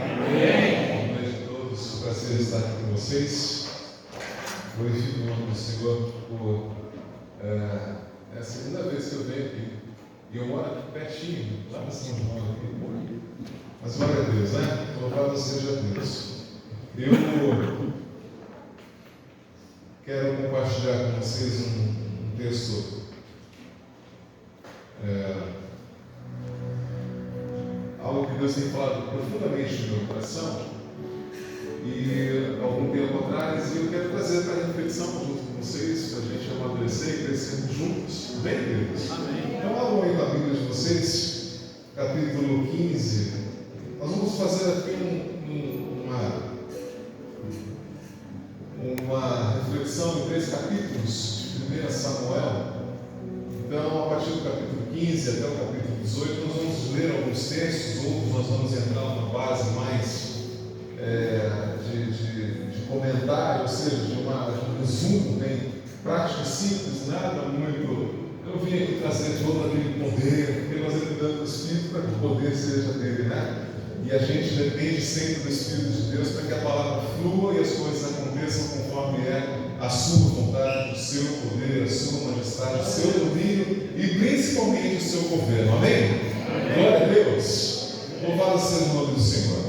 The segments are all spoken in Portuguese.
Amém. Boa noite a todos, prazer estar aqui com vocês. Glorifico o nome do Senhor por é a segunda vez que eu venho aqui. E eu moro aqui pertinho, lá no São João. Mas glória a Deus, né? Louvado seja Deus. Eu quero compartilhar com vocês um texto algo que Deus tem falado profundamente no meu coração e algum tempo atrás, e eu quero trazer para a reflexão junto com vocês, para a gente amadurecer e crescermos juntos. Bem, Deus? Amém. Então abram aí a Bíblia de vocês, capítulo 15. Nós vamos fazer aqui uma reflexão em 3 capítulos de 1 Samuel. Então, a partir do capítulo 15 até o capítulo 18, nós vamos ler alguns textos, outros nós vamos entrar numa base mais de comentário, ou seja, de um resumo bem prático e simples, nada muito. Eu não vim aqui trazer todo aquele poder, porque nós dependemos do Espírito para que o poder seja dele, né? E a gente depende sempre do Espírito de Deus para que a palavra flua e as coisas aconteçam conforme é a sua vontade, o seu poder, a sua majestade, o seu domínio e principalmente o seu governo. Amém? Glória a Deus. Louvado seja o nome do Senhor.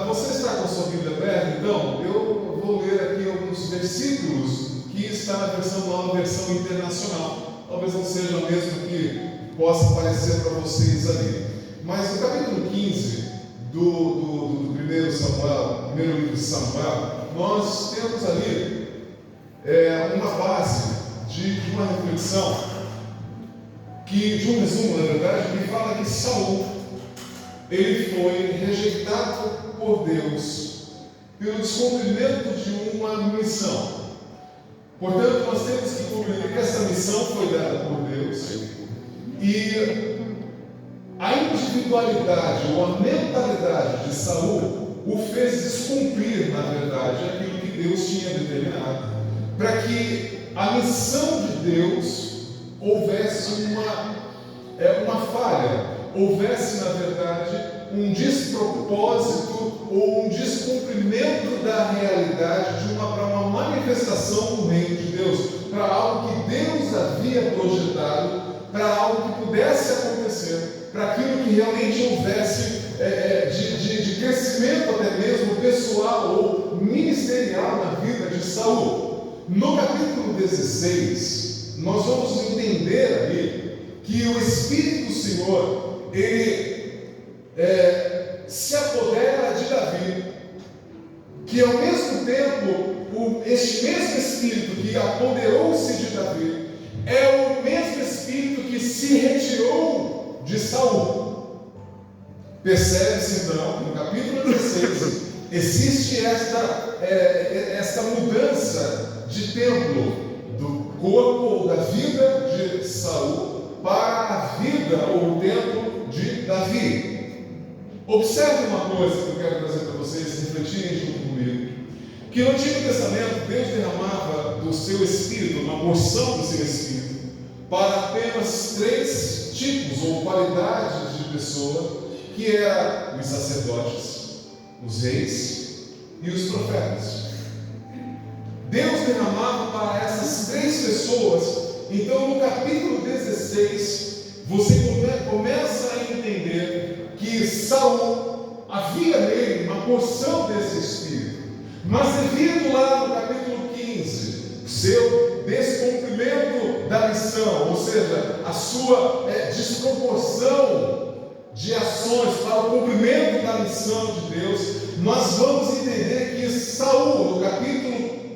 Você está com a sua Bíblia aberta? Então, eu vou ler aqui alguns versículos que está na nova versão internacional. Talvez não seja a mesma que possa aparecer para vocês ali. Mas no capítulo 15 do primeiro livro de Samuel, nós temos ali uma base de uma reflexão, de um resumo, na verdade, que fala que Saul, ele foi rejeitado por Deus pelo descumprimento de uma missão. Portanto, nós temos que compreender que essa missão foi dada por Deus e a individualidade ou a mentalidade de Saul o fez descumprir, na verdade, aquilo que Deus tinha determinado, para que a missão de Deus houvesse uma falha, houvesse, na verdade, um despropósito ou um descumprimento da realidade para uma manifestação do reino de Deus, para algo que Deus havia projetado, para algo que pudesse acontecer, para aquilo que realmente houvesse de crescimento até mesmo pessoal ou ministerial na vida de Saul. No capítulo 16, nós vamos entender ali que o Espírito do Senhor, ele se apodera de Davi, que ao mesmo tempo, este mesmo Espírito que apoderou-se de Davi, é o mesmo Espírito que se retirou de Saul. Percebe-se então que no capítulo 16 existe esta mudança de templo do corpo ou da vida de Saul para a vida ou o templo de Davi. Observe uma coisa que eu quero trazer para vocês refletirem junto comigo, que no Antigo Testamento Deus derramava do seu Espírito, uma porção do seu Espírito, para apenas 3 tipos ou qualidades de pessoa, que eram os sacerdotes, os reis e os profetas. Deus derramava para essas 3 pessoas. Então no capítulo 16 você começa a entender que Saul havia nele uma porção desse Espírito, mas devido lá no capítulo 15 seu descumprimento da missão, ou seja, a sua desproporção de ações para o cumprimento da missão de Deus, nós vamos entender que Saul, no capítulo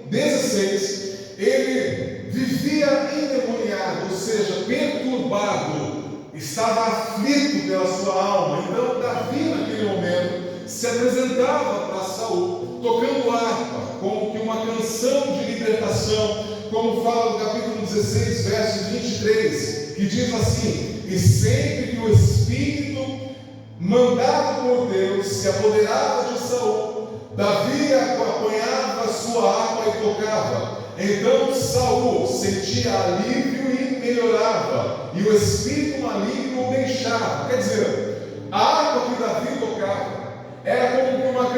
16, ele vivia endemoniado, ou seja, perturbado, estava aflito pela sua alma. Então Davi, naquele momento, se apresentava para Saul, tocando harpa, como que uma canção de libertação, como fala no capítulo 16, verso 23, que diz assim: e sempre que o Espírito mandado por Deus se apoderava de Saul, Davi apanhava sua harpa e tocava. Então Saul sentia alívio e melhorava, e o espírito maligno o deixava. Quer dizer, a harpa que Davi tocava era como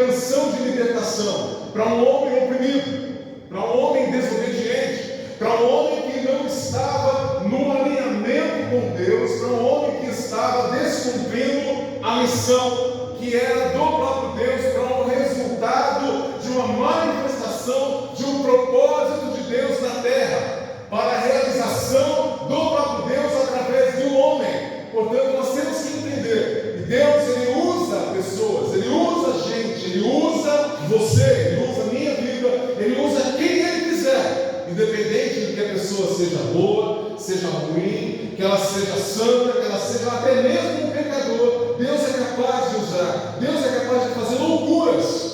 canção de libertação para um homem oprimido, para um homem desobediente, para um homem que não estava no alinhamento com Deus, para um homem que estava descumprindo a missão que era do próprio Deus, para um resultado de uma manifestação de um propósito de Deus na terra, para a realização do próprio Deus através de um homem. Portanto, nós temos que entender que Deus, Ele usa pessoas, Ele usa gente, Ele usa você, Ele usa a minha vida, Ele usa quem Ele quiser, independente de que a pessoa seja boa, seja ruim, que ela seja santa, que ela seja até mesmo um pecador. Deus é capaz de usar, Deus é capaz de fazer loucuras.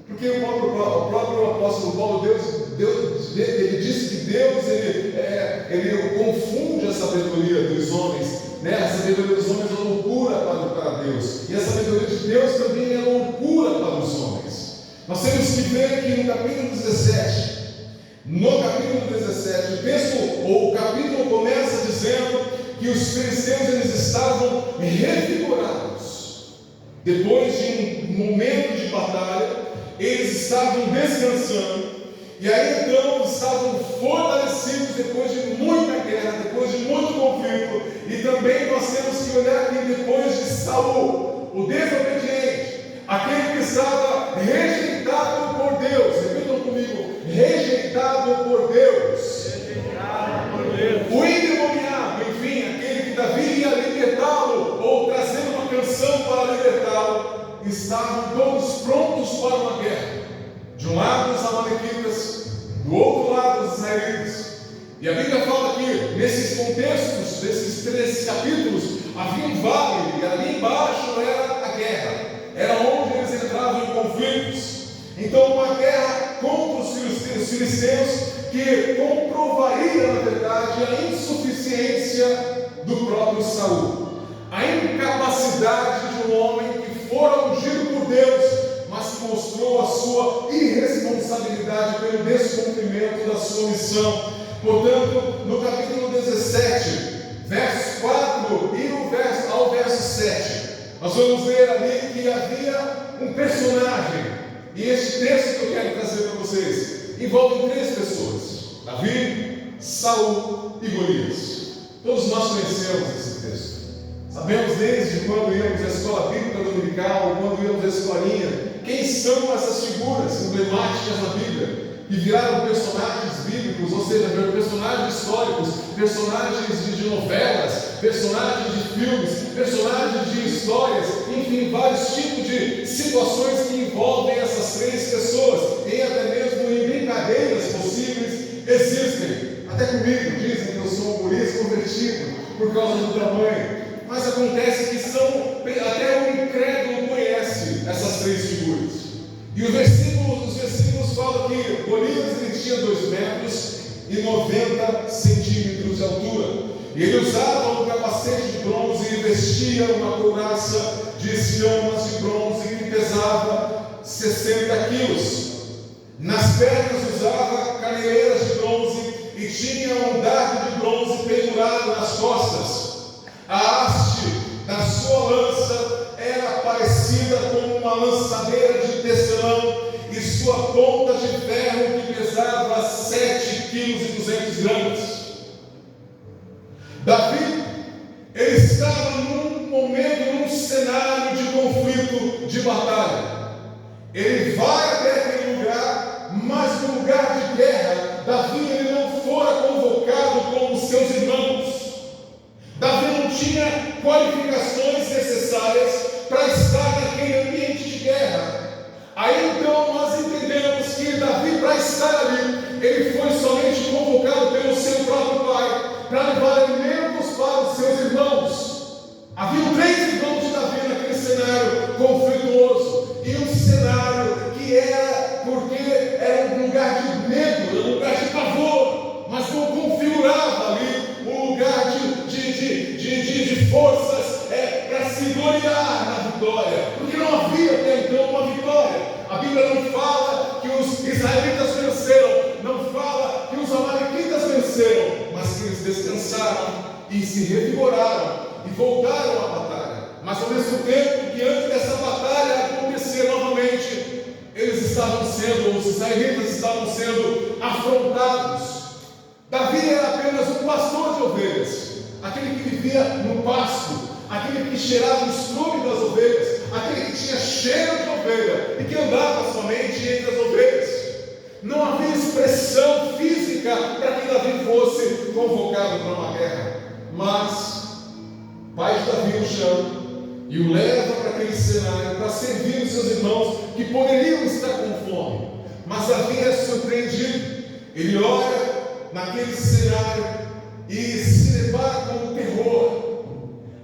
Porque o próprio apóstolo Paulo, ele disse que Deus, ele confunde a sabedoria dos homens, né? A sabedoria dos homens é loucura para Deus, e a sabedoria de Deus também é loucura para os homens. Nós temos que ver aqui no capítulo 17, o texto, ou o capítulo começa dizendo que os filisteus, eles estavam revigorados, depois de um momento de batalha, eles estavam descansando, e aí então estavam fortalecidos depois de muita guerra, depois de muito conflito. E também nós temos que olhar aqui depois de Saul, o desobediente, aquele que estava rejeitado por Deus. Repitam comigo: rejeitado por Deus. O endemoniado, enfim, aquele que Davi ia libertá-lo, ou trazendo uma canção para libertá-lo. Estavam todos prontos para uma guerra. De um lado os amalequitas, do outro lado os israelitas. E a Bíblia fala que nesses contextos, desses 13 capítulos, havia um vale, e ali embaixo era a guerra, era onde eles entravam em conflitos. Então uma guerra contra os filisteus, que comprovaria na verdade a insuficiência do próprio Saul, a incapacidade de um homem que fora ungido por Deus, mas que mostrou a sua irresponsabilidade pelo descumprimento da sua missão. Portanto, no capítulo 17, versos 4 e ao verso 7, nós vamos ver ali que havia um personagem, e este texto que eu quero trazer para vocês envolve 3 pessoas: Davi, Saul e Golias. Todos nós conhecemos esse texto. Sabemos desde quando íamos à escola bíblica dominical, ou quando íamos à escolinha, quem são essas figuras emblemáticas na Bíblia, que viraram personagens bíblicos, ou seja, personagens históricos, personagens de novelas, personagens de filmes, personagens de histórias, enfim, vários tipos de situações que envolvem essas 3 pessoas, e até mesmo em brincadeiras possíveis existem. Até comigo dizem que eu sou um guri convertido por causa do tamanho. Mas acontece que até o incrédulo conhece essas 3 figuras. E os versículos falam que Golias tinha 2 metros e 90 centímetros de altura. E ele usava um capacete de bronze e vestia uma couraça de escamas de bronze que pesava 60 quilos. Nas pernas usava caneleiras de bronze e tinha um dardo de bronze pendurado nas costas. A haste da sua lança era parecida com uma lançadeira de tecelão, e sua ponta de ferro que pesava 7,2 kg. Davi, ele estava num momento, num cenário de conflito, de batalha. Ele vai até aquele lugar, mas no lugar de guerra, Davi ele não fora convocado como seus irmãos. Davi não tinha qualificações necessárias para estar naquele ambiente de guerra. Aí então nós entendemos que Davi, para estar ali, ele foi somente convocado pelo seu próprio pai para levar alimentos para os seus irmãos. Havia 3 irmãos de Davi naquele cenário conflituoso, e um cenário que era porque era um lugar de medo, um lugar de pavor, mas não configurava ali um lugar de forças para se gloriar na vitória, porque não havia até então uma vitória. A Bíblia não fala que os israelitas venceram, não fala que os amalequitas venceram, mas que eles descansaram e se revigoraram e voltaram à batalha. Mas ao mesmo tempo que antes dessa batalha acontecer novamente, israelitas estavam sendo afrontados. Davi era apenas um pastor de ovelhas, aquele que vivia no pasto, aquele que cheirava o estrume das ovelhas, aquele que tinha cheiro de ovelha e que andava somente entre as ovelhas. Não havia expressão física para que Davi fosse convocado para uma guerra, mas o pai de Davi o chama e o leva para aquele cenário para servir os seus irmãos que poderiam estar com fome. Mas Davi é surpreendido. Ele olha naquele cenário e se depara com o terror.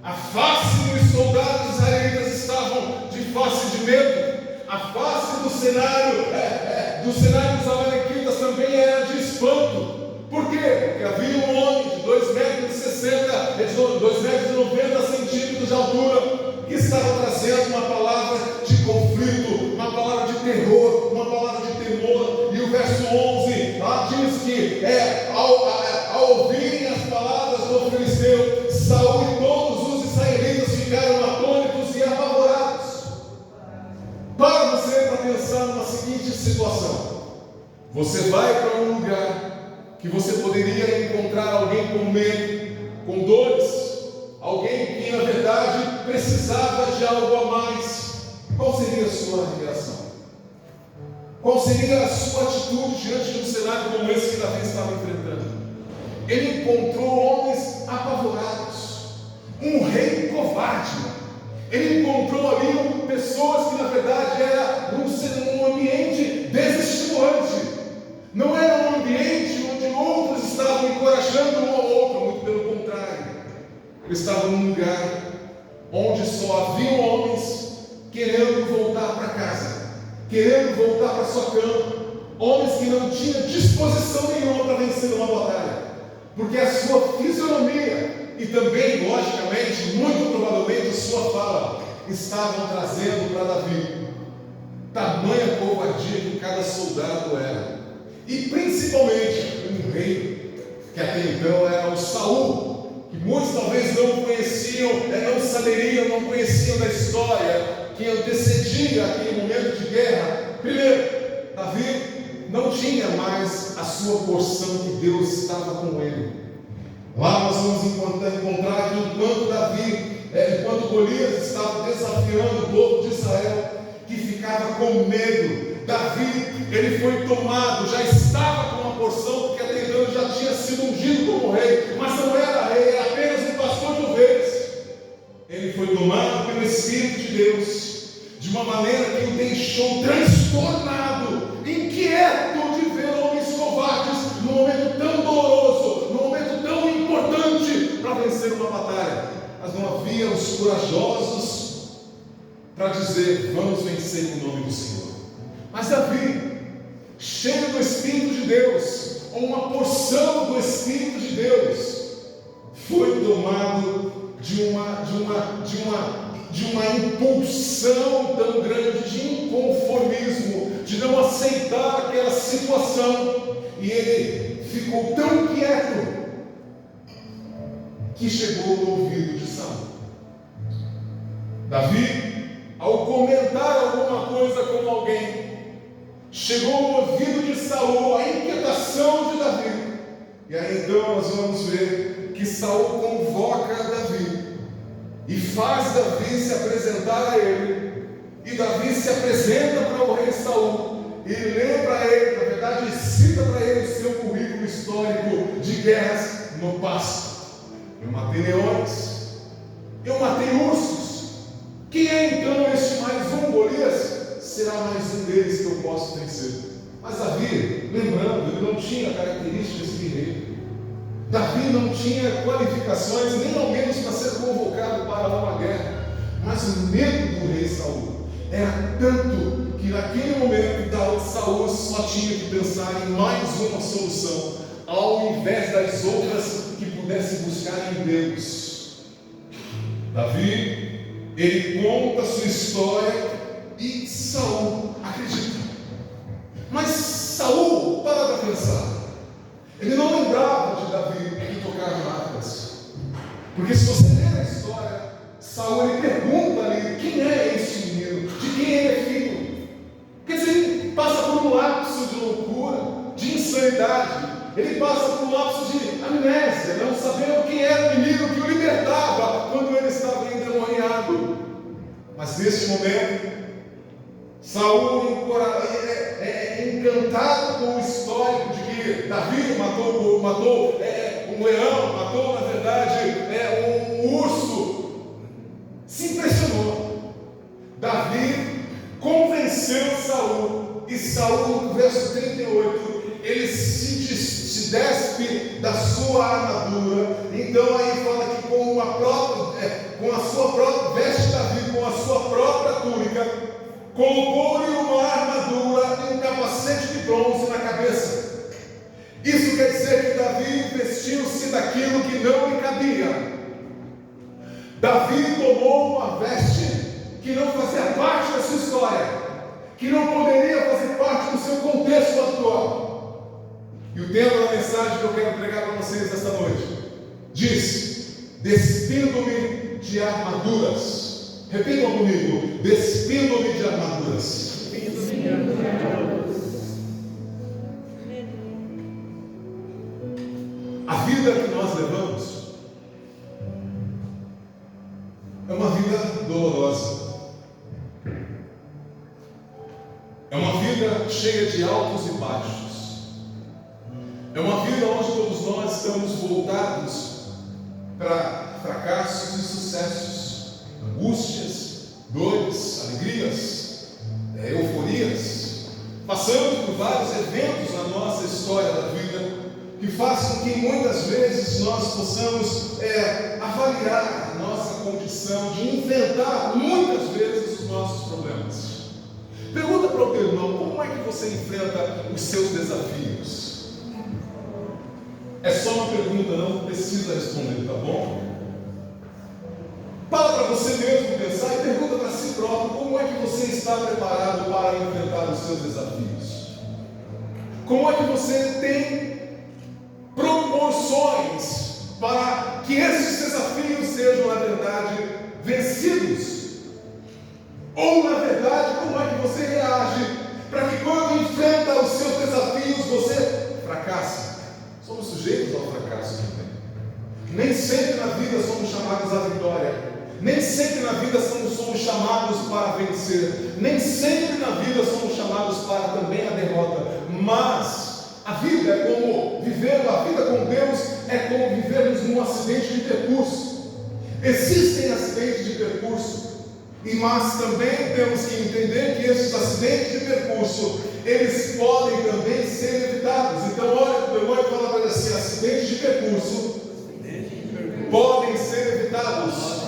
A face dos soldados israelitas estavam de face de medo. A face do cenário dos amalequitas também era de espanto. Por quê? Porque havia um homem de 2,60 m de altura, que estava trazendo uma palavra de conflito, uma palavra de terror, uma palavra de temor. E o verso 11 diz que ao ouvirem as palavras do filisteu, Saul e todos os israelitas ficaram atônitos e apavorados. Para você para pensar numa seguinte situação: você vai para um lugar que você poderia encontrar alguém com medo, com dores, alguém que na verdade precisava de algo a mais. Qual seria a sua reação? Qual seria a sua atitude diante de um cenário como esse que Davi estava enfrentando? Ele encontrou homens apavorados, um rei covarde. Ele encontrou ali pessoas que na verdade era um ambiente desestimulante. Não era um ambiente onde outros estavam encorajando um ao outro, muito pelo contrário. Ele estava num lugar onde só haviam homens querendo voltar para casa, querendo voltar para sua cama, homens que não tinham disposição nenhuma para vencer uma batalha, porque a sua fisionomia e também, logicamente, muito provavelmente a sua fala estavam trazendo para Davi tamanha covardia que cada soldado era, e principalmente um rei que até então era o Saul, que muitos talvez não conheciam, não saberiam, não conheciam da história que antecedia aquele momento de guerra. Primeiro, Davi não tinha mais a sua porção, que Deus estava com ele. Lá nós vamos encontrar que enquanto Golias estava desafiando o povo de Israel, que ficava com medo, Davi, ele foi tomado, já estava com uma porção, porque até então ele já tinha sido ungido como rei, mas não era rei, era apenas um pastor de ovelhas. Ele foi tomado pelo Espírito de Deus, de uma maneira que o deixou transtornado, inquieto de ver homens covardes num momento tão doloroso, num momento tão importante para vencer uma batalha. Mas não havia os corajosos para dizer: vamos vencer em nome do Senhor. Mas Davi, cheio do Espírito de Deus, ou uma porção do Espírito de Deus, foi tomado de uma impulsão tão grande de inconformismo, de não aceitar aquela situação, e ele ficou tão quieto que chegou no ouvido de Saul. Davi, ao comentar alguma coisa com alguém, chegou no ouvido de Saul a inquietação de Davi. E aí então nós vamos ver que Saul convoca Davi e faz Davi se apresentar a ele. E Davi se apresenta para o rei Saul e lê para ele, na verdade cita para ele o seu currículo histórico de guerras no pasto. Eu matei leões, eu matei ursos. Quem é então este mais um? Golias será mais um deles que eu posso vencer. Mas Davi, lembrando, ele não tinha características de guerreiro. Davi não tinha qualificações, nem ao menos para ser convocado para uma guerra. Mas o medo do rei Saul era tanto que naquele momento Saul só tinha que pensar em mais uma solução, ao invés das outras que pudesse buscar em Deus. Davi, ele conta a sua história e Saul acredita. Mas Saul, para pensar, ele não lembrava de Davi que tocava harpas. Porque se você ler a história, Saul ele pergunta ali: quem é esse menino? De quem ele é filho? Quer dizer, ele passa por um lapso de ele passa por um lapso de amnésia, não sabendo quem era o menino que o libertava quando ele estava endemoniado. Mas nesse momento, Saul é encantado com o histórico de que Davi matou um leão, matou na verdade um urso. Se impressionou. Davi convenceu Saul, e Saul, no verso 38, ele se despe da sua armadura. Então aí fala que com a sua própria, veste Davi com a sua própria túnica, colocou-lhe uma armadura e um capacete de bronze na cabeça. Isso quer dizer que Davi vestiu-se daquilo que não lhe cabia. Davi tomou uma veste que não fazia parte da sua história, que não poderia fazer parte do seu contexto atual. E o tema da mensagem que eu quero pregar para vocês esta noite diz: despindo-me de armaduras. Repitam comigo: despindo-me de armaduras. A vida que nós levamos é uma vida dolorosa. É uma vida cheia de altos e baixos. É uma vida onde todos nós estamos voltados para fracassos e sucessos, angústias, dores, alegrias, euforias, passando por vários eventos na nossa história da vida, que fazem com que muitas vezes nós possamos avaliar a nossa condição de enfrentar muitas vezes os nossos problemas. Pergunta para o teu irmão: como é que você enfrenta os seus desafios? É só uma pergunta, não precisa responder, tá bom? Para você mesmo pensar e pergunta para si próprio: como é que você está preparado para enfrentar os seus desafios? Como é que você tem proporções para que esses desafios sejam, na verdade, vencidos? Ou, na verdade, como é que você reage para que quando enfrenta os seus desafios você fracasse? Somos sujeitos ao fracasso também. Nem sempre na vida somos chamados à vitória. Nem sempre na vida somos chamados para vencer. Nem sempre na vida somos chamados para também a derrota. Mas a vida é como viver, a vida com Deus é como vivermos num acidente de percurso. Existem acidentes de percurso, mas também temos que entender que esses acidentes de percurso, eles podem também ser evitados. Então olha para o irmão e fala para ele assim: acidentes de percurso podem ser evitados.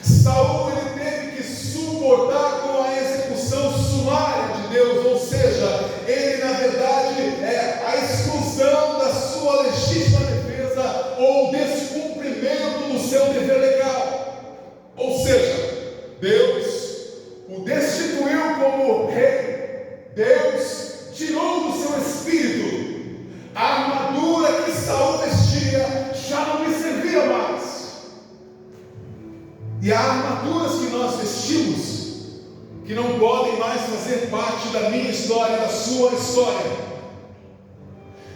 Saul, ele teve que suportar com a execução sumária de Deus, ou seja, ele na verdade a exclusão da sua legítima defesa ou descumprimento do seu dever legal. Ou seja, Deus o destituiu como rei. Deus tirou do seu espírito a armadura que Saul vestia, já não lhe servia mais. E há armaduras que nós vestimos que não podem mais fazer parte da minha história, da sua história.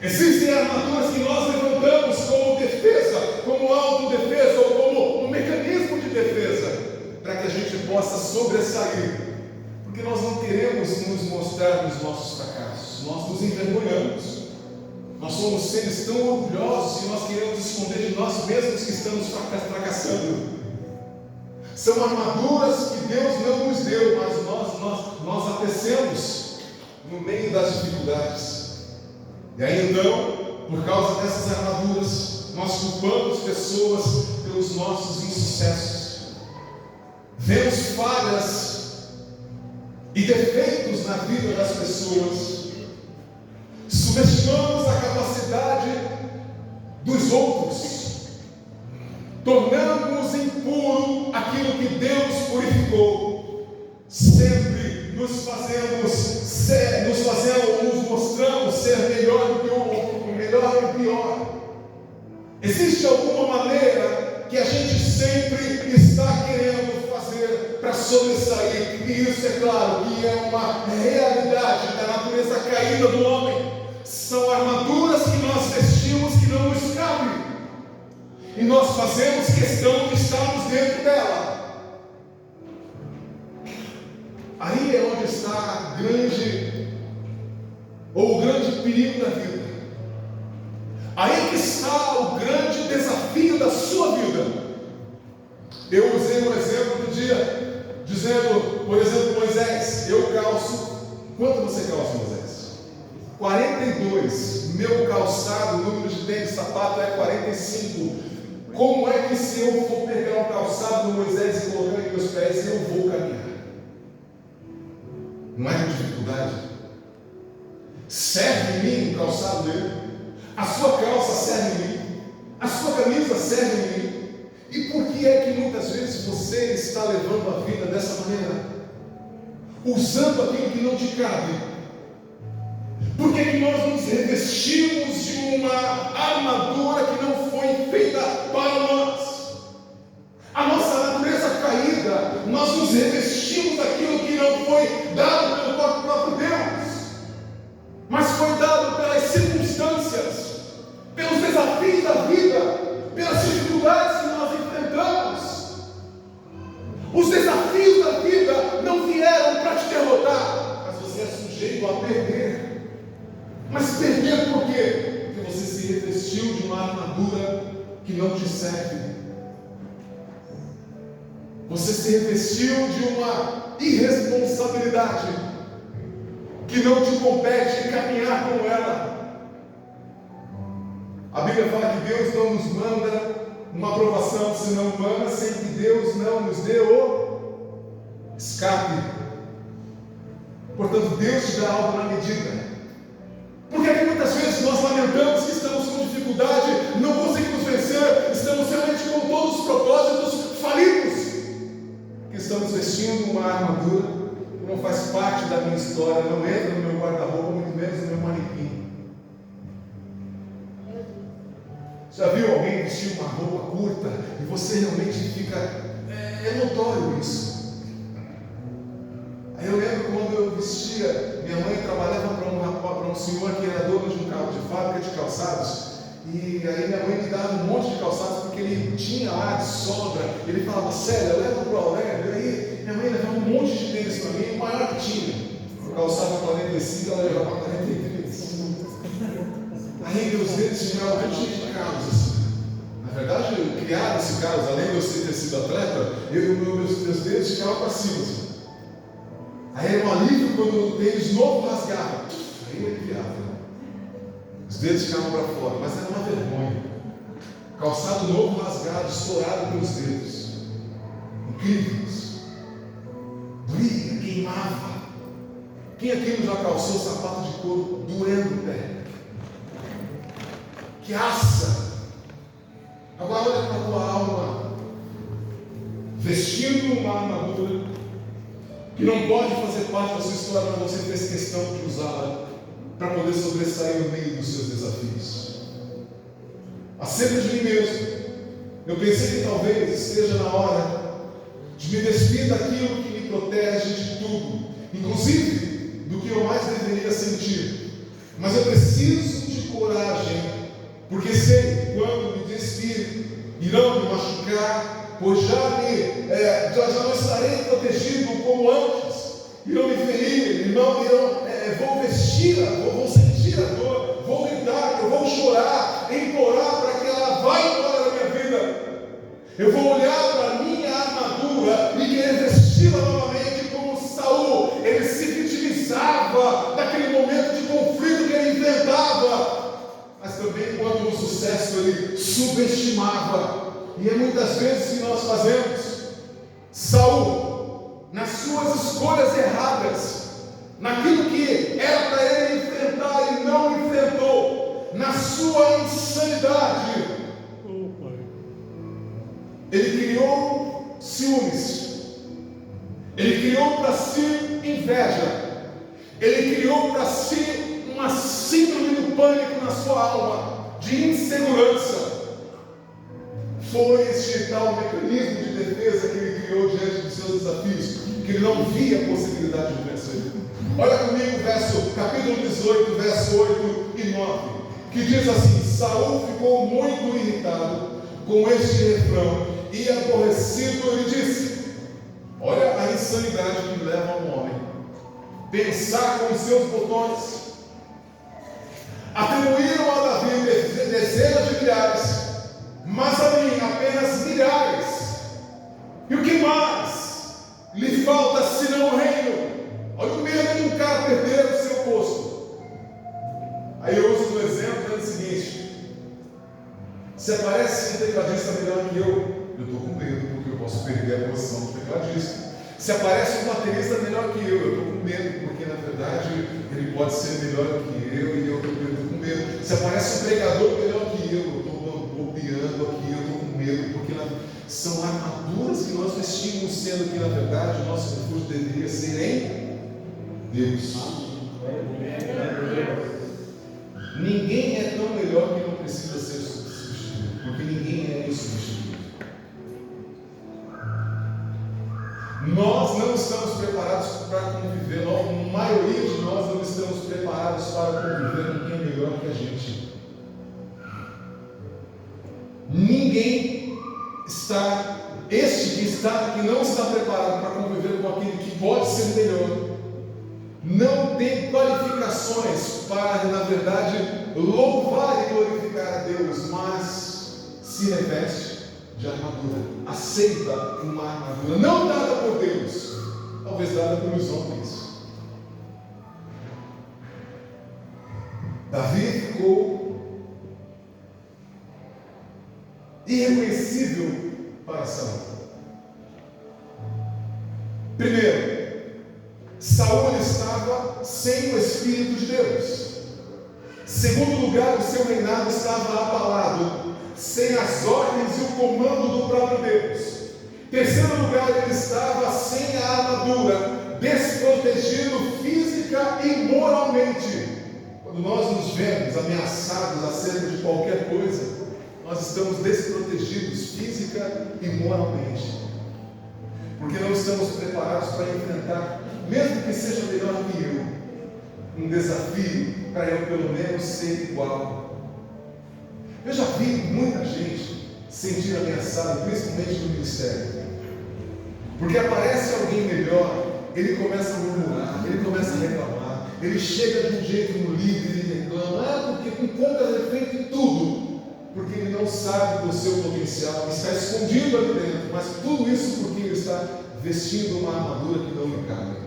Existem armaduras que nós levantamos como defesa, como autodefesa ou como um mecanismo de defesa, para que a gente possa sobressair, porque nós não queremos nos mostrar nos nossos fracassos, nós nos envergonhamos. Nós somos seres tão orgulhosos que nós queremos esconder de nós mesmos que estamos fracassando. São armaduras que Deus não nos deu, mas nós a tecemos no meio das dificuldades. E aí então, por causa dessas armaduras, nós culpamos pessoas pelos nossos insucessos. Vemos falhas e defeitos na vida das pessoas. Subestimamos a capacidade dos outros. Tornamos impuro aquilo que Deus purificou. Sempre nos mostramos ser melhor do que o melhor e o pior. Existe alguma maneira que a gente sempre está querendo fazer para sobressair, e isso é claro que é uma realidade da natureza caída do homem. são armaduras que nós vestimos que não nos cabem, e nós fazemos questão de estarmos dentro dela. Aí é onde está o grande perigo da vida. Aí que está o grande desafio da sua vida. Eu usei um exemplo do dia, dizendo, por exemplo, Moisés, eu calço, quanto você calça, Moisés? 42, meu calçado, o número de tênis, sapato é 45. Como é que se eu for pegar um calçado do Moisés e colocar em meus pés, eu vou caminhar? Não é com dificuldade? Serve em mim o calçado dele? A sua calça serve em mim? A sua camisa serve em mim? E por que é que muitas vezes você está levando a vida dessa maneira? Usando aquilo que não te cabe? Por que nós nos revestimos de uma armadura que não foi feita para nós? A nossa natureza caída, nós nos revestimos daquilo que não foi dado pelo próprio Deus, mas foi dado pelas circunstâncias, pelos desafios da vida, pelas dificuldades que nós enfrentamos. Os desafios da vida não vieram para te derrotar, mas você é sujeito a perder. Mas perder por quê? Porque você se revestiu de uma armadura que não te serve. Você se revestiu de uma irresponsabilidade que não te compete caminhar com ela. A Bíblia fala que Deus não nos manda uma aprovação senão humana, sem que Deus não nos dê o escape. Portanto, Deus te dá algo na medida. Porque é que muitas vezes nós lamentamos que estamos com dificuldade, não conseguimos vencer, estamos realmente com todos os propósitos falidos, que estamos vestindo uma armadura que não faz parte da minha história, não entra no meu guarda-roupa, muito menos no meu manequim. Já viu alguém vestir uma roupa curta e você realmente fica, é notório isso. Aí eu lembro quando eu vestia, minha mãe trabalhava para um senhor que era dono de fábrica de calçados, e aí minha mãe me dava um monte de calçados porque ele tinha lá de sobra. Ele falava, Célia, leva para o Aurélio. E aí minha mãe levava um monte de tênis para mim, o maior que tinha. O calçado 45, ela levava 43. Aí meus dedos ficavam todos cheios de calos assim. Na verdade, criaram esse calos, além de eu ter sido atleta, meus dedos ficavam para cima assim. Aí era um alívio quando o tênis novo rasgava. Aí ele criava. Os dedos ficavam para fora, mas era uma vergonha. Calçado novo rasgado, estourado pelos dedos. Incríveis. Doía, queimava. Quem aqui não já calçou sapato de couro doendo o pé? Que assa. Agora olha para a tua alma, vestindo uma armadura que não pode fazer parte da sua história, mas você fez questão de usá-la para poder sobressair no meio dos seus desafios. Acerca de mim mesmo, eu pensei que talvez esteja na hora de me despir daquilo que me protege de tudo, inclusive do que eu mais deveria sentir. Mas eu preciso de coragem, porque sei que quando me despir, irão me machucar, pois já não estarei protegido como antes. Irão me ferir, vou vestir, vou sentir a dor, vou gritar, eu vou chorar, implorar para que ela vá embora da minha vida. Eu vou olhar para a minha armadura e querer vesti-la novamente como Saul. Ele se vitimizava daquele momento de conflito que ele enfrentava, mas também quando no sucesso ele subestimava. E é muitas vezes que nós fazemos. Saul, nas suas escolhas erradas, naquilo que era para ele enfrentar e não enfrentou, na sua insanidade, ele criou ciúmes, ele criou para si inveja, ele criou para si uma síndrome do pânico na sua alma, de insegurança. Foi este tal mecanismo de defesa que ele criou diante dos seus desafios, que ele não via a possibilidade de vencer. Olha comigo capítulo 18, verso 8 e 9, que diz assim: Saul ficou muito irritado com este refrão e aborrecido, ele disse: olha a insanidade que leva um homem pensar com os seus botões. Atribuíram a Davi dezenas de milhares, mas a mim apenas milhares. E o que mais lhe falta senão o reino? Olha o medo de um cara perder o seu posto. Aí eu uso um exemplo, é o seguinte: se aparece um tecladista melhor que eu estou com medo, porque eu posso perder a posição do tecladista. Se aparece um baterista melhor que eu estou com medo, porque na verdade ele pode ser melhor que eu e eu estou com medo. Se aparece um pregador melhor que eu estou bobeando aqui, eu estou com medo, porque são armaduras que nós vestimos, sendo que na verdade o nosso refúgio deveria ser em Deus. Ninguém é tão melhor que não precisa ser substituído, porque ninguém é insubstituível. Nós não estamos preparados para conviver, a maioria de nós não estamos preparados para conviver com quem é melhor que a gente. Ninguém está, que não está preparado para conviver com aquele que pode ser melhor, não tem qualificações para, na verdade, louvar e glorificar a Deus, mas se reveste de armadura, aceita uma armadura, não dada por Deus, talvez dada pelos homens. Davi ficou irreconhecível para Saul. Primeiro, Saul estava sem o Espírito de Deus. Segundo lugar, o seu reinado estava abalado, sem as ordens e o comando do próprio Deus. Terceiro lugar, ele estava sem a armadura, desprotegido física e moralmente. Quando nós nos vemos ameaçados acerca de qualquer coisa, nós estamos desprotegidos física e moralmente, porque não estamos preparados para enfrentar, mesmo que seja melhor que eu, um desafio para eu pelo menos ser igual. Eu já vi muita gente sentir ameaçada, principalmente no ministério, porque aparece alguém melhor, ele começa a murmurar, ele começa a reclamar, ele chega de um jeito no líder e reclama, porque com conta ele feito tudo, porque ele não sabe do seu potencial, está escondido ali dentro, mas tudo isso porque ele está vestindo uma armadura que não lhe cabe.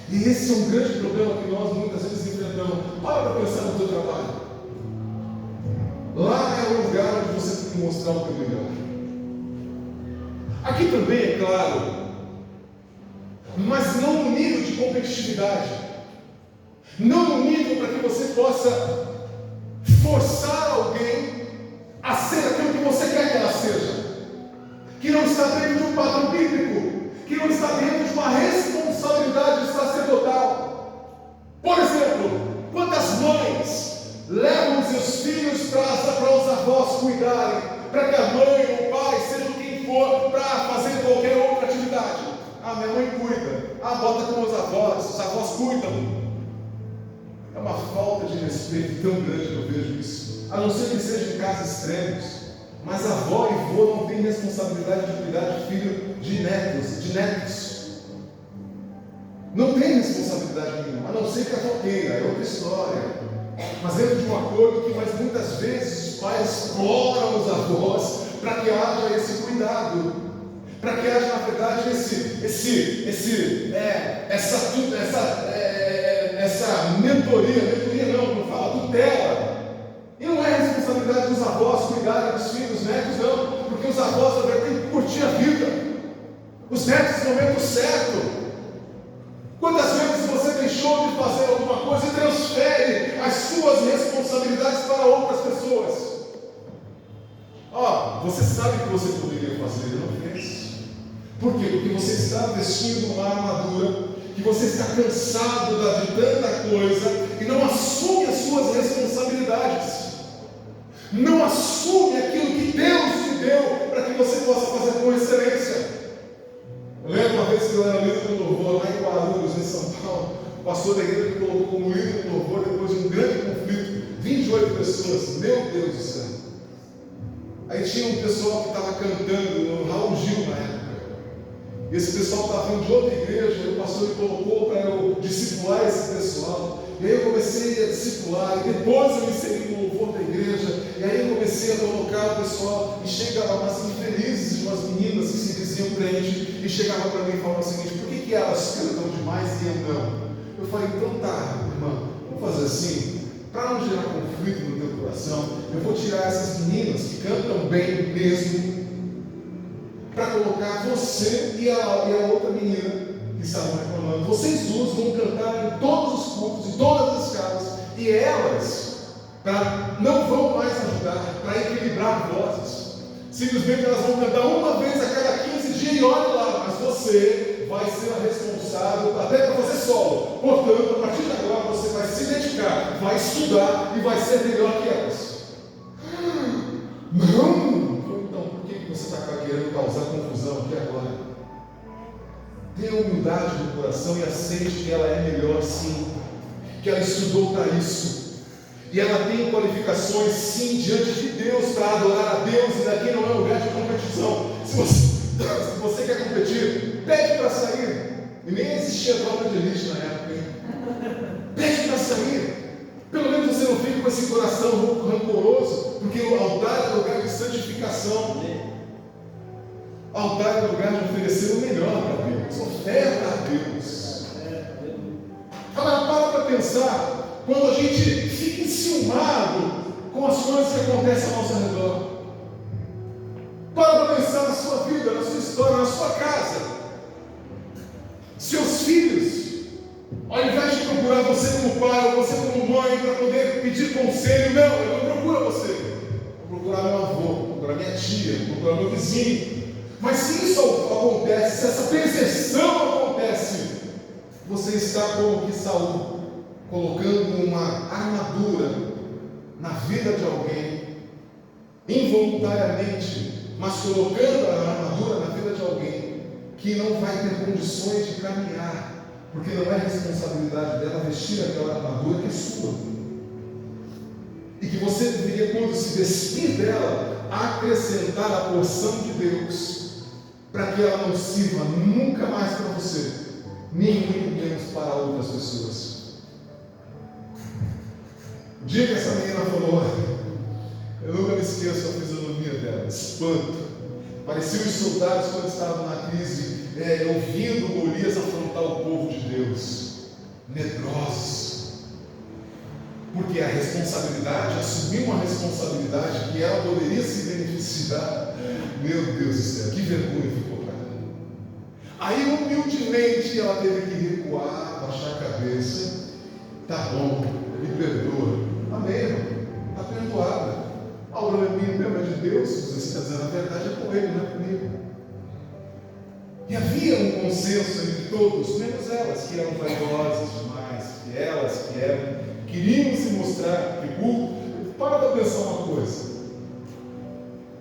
E esse é um grande problema que nós muitas vezes enfrentamos. Para pensar no seu trabalho. Lá é o lugar onde você tem que mostrar o teu melhor. Aqui também é claro, mas não no nível de competitividade, não no nível para que você possa forçar alguém a ser aquilo que você quer que ela seja, que não está dentro de um padrão bíblico, que não está dentro de uma responsabilidade sacerdotal. Por exemplo, quantas mães levam os seus filhos para os avós cuidarem, para que a mãe ou o pai, seja quem for, para fazer qualquer outra atividade? Minha mãe cuida, bota com os avós cuidam. É uma falta de respeito tão grande que eu vejo isso, a não ser que seja em casos extremos, mas a avó e vô não têm responsabilidade de cuidar de filho, de netos. Não tem responsabilidade nenhuma, a não ser que a avó queira, é outra história. Mas dentro de um acordo que, mas muitas vezes os pais exploram os avós para que haja esse cuidado, para que haja, na verdade, essa mentoria não fala, tutela. E não é responsabilidade dos avós cuidarem dos filhos, netos, não, porque os avós agora têm que curtir a vida, os netos no momento certo. Quantas vezes você deixou de fazer alguma coisa e transfere as suas responsabilidades para outras pessoas? Você sabe que você poderia fazer e não fez. Por quê? Porque você está vestindo uma armadura, que você está cansado de tanta coisa e não assume as suas responsabilidades. Não assume aquilo que Deus te deu para que você possa fazer com excelência. Eu lembro uma vez que eu era líder do louvor lá em Guarulhos, em São Paulo, pastor da igreja me colocou como líder do louvor depois de um grande conflito, 28 pessoas, meu Deus do céu. Aí tinha um pessoal que estava cantando no Raul Gil na época. E esse pessoal estava vindo de outra igreja, e o pastor me colocou para eu discipular esse pessoal. E aí eu comecei a discipular, e depois eu me inseri no louvor da igreja, e aí eu comecei a colocar o pessoal, e chegava umas infelizes de umas meninas que se diziam crente, e chegava para mim e falava o seguinte: por que elas cantam demais e eu não? Eu falei: então tá, irmã, vamos fazer assim, para não gerar conflito no teu coração, eu vou tirar essas meninas que cantam bem mesmo, para colocar você e a outra menina que estavam reclamando. Vocês duas vão cantar em todos os cultos, em todas as casas, e elas não vão mais ajudar para equilibrar vozes. Simplesmente elas vão cantar uma vez a cada 15 dias e olha lá, mas você vai ser a responsável até para fazer solo. Portanto, a partir de agora você vai se dedicar, vai estudar e vai ser melhor que elas. Não! Então por que você está querendo causar confusão aqui agora? Tenha humildade no coração e aceite que ela é melhor sim, que ela estudou para isso, e ela tem qualificações sim diante de Deus para adorar a Deus, e daqui não é lugar de competição. Se você quer competir, pede para sair. E nem existia tropa de elite na época, hein? Pede para sair. Pelo menos você não fica com esse coração rancoroso, porque o altar é lugar de santificação. O altar é lugar de oferecer o melhor para Deus, oferta a Deus. Agora para pensar, quando a gente fica enciumado com as coisas que acontecem ao nosso redor. Para pensar na sua vida, na sua história, na sua casa. Seus filhos, ao invés de procurar você como pai ou você como mãe para poder pedir conselho, não, ele não procura você. Vou procurar meu avô, vou procurar minha tia, vou procurar meu vizinho. Mas se isso acontece, se essa percepção acontece, você está como que Saul, colocando uma armadura na vida de alguém, involuntariamente, mas colocando a armadura na vida de alguém que não vai ter condições de caminhar, porque não é responsabilidade dela vestir aquela armadura que é sua. E que você deveria, quando se vestir dela, acrescentar a porção de Deus, para que ela não sirva nunca mais para você, nem muito menos para outras pessoas. O dia que essa menina falou, eu nunca me esqueço da fisionomia dela, espanto. Pareciam os soldados quando estavam na crise, ouvindo Golias afrontar o povo de Deus, medrosos. Porque a responsabilidade, assumir uma responsabilidade que ela poderia se beneficiar, meu Deus do céu, que vergonha ficou para ela. Aí humildemente ela teve que recuar, baixar a cabeça. Tá bom, me perdoa. Amém, irmão, está perdoada. A obra é minha, é de Deus. Se você está dizendo a verdade, é com Ele, não é comigo. E havia um consenso entre todos, menos elas, que eram vaidosas demais, que elas que queriam se mostrar que culto. Para pensar uma coisa.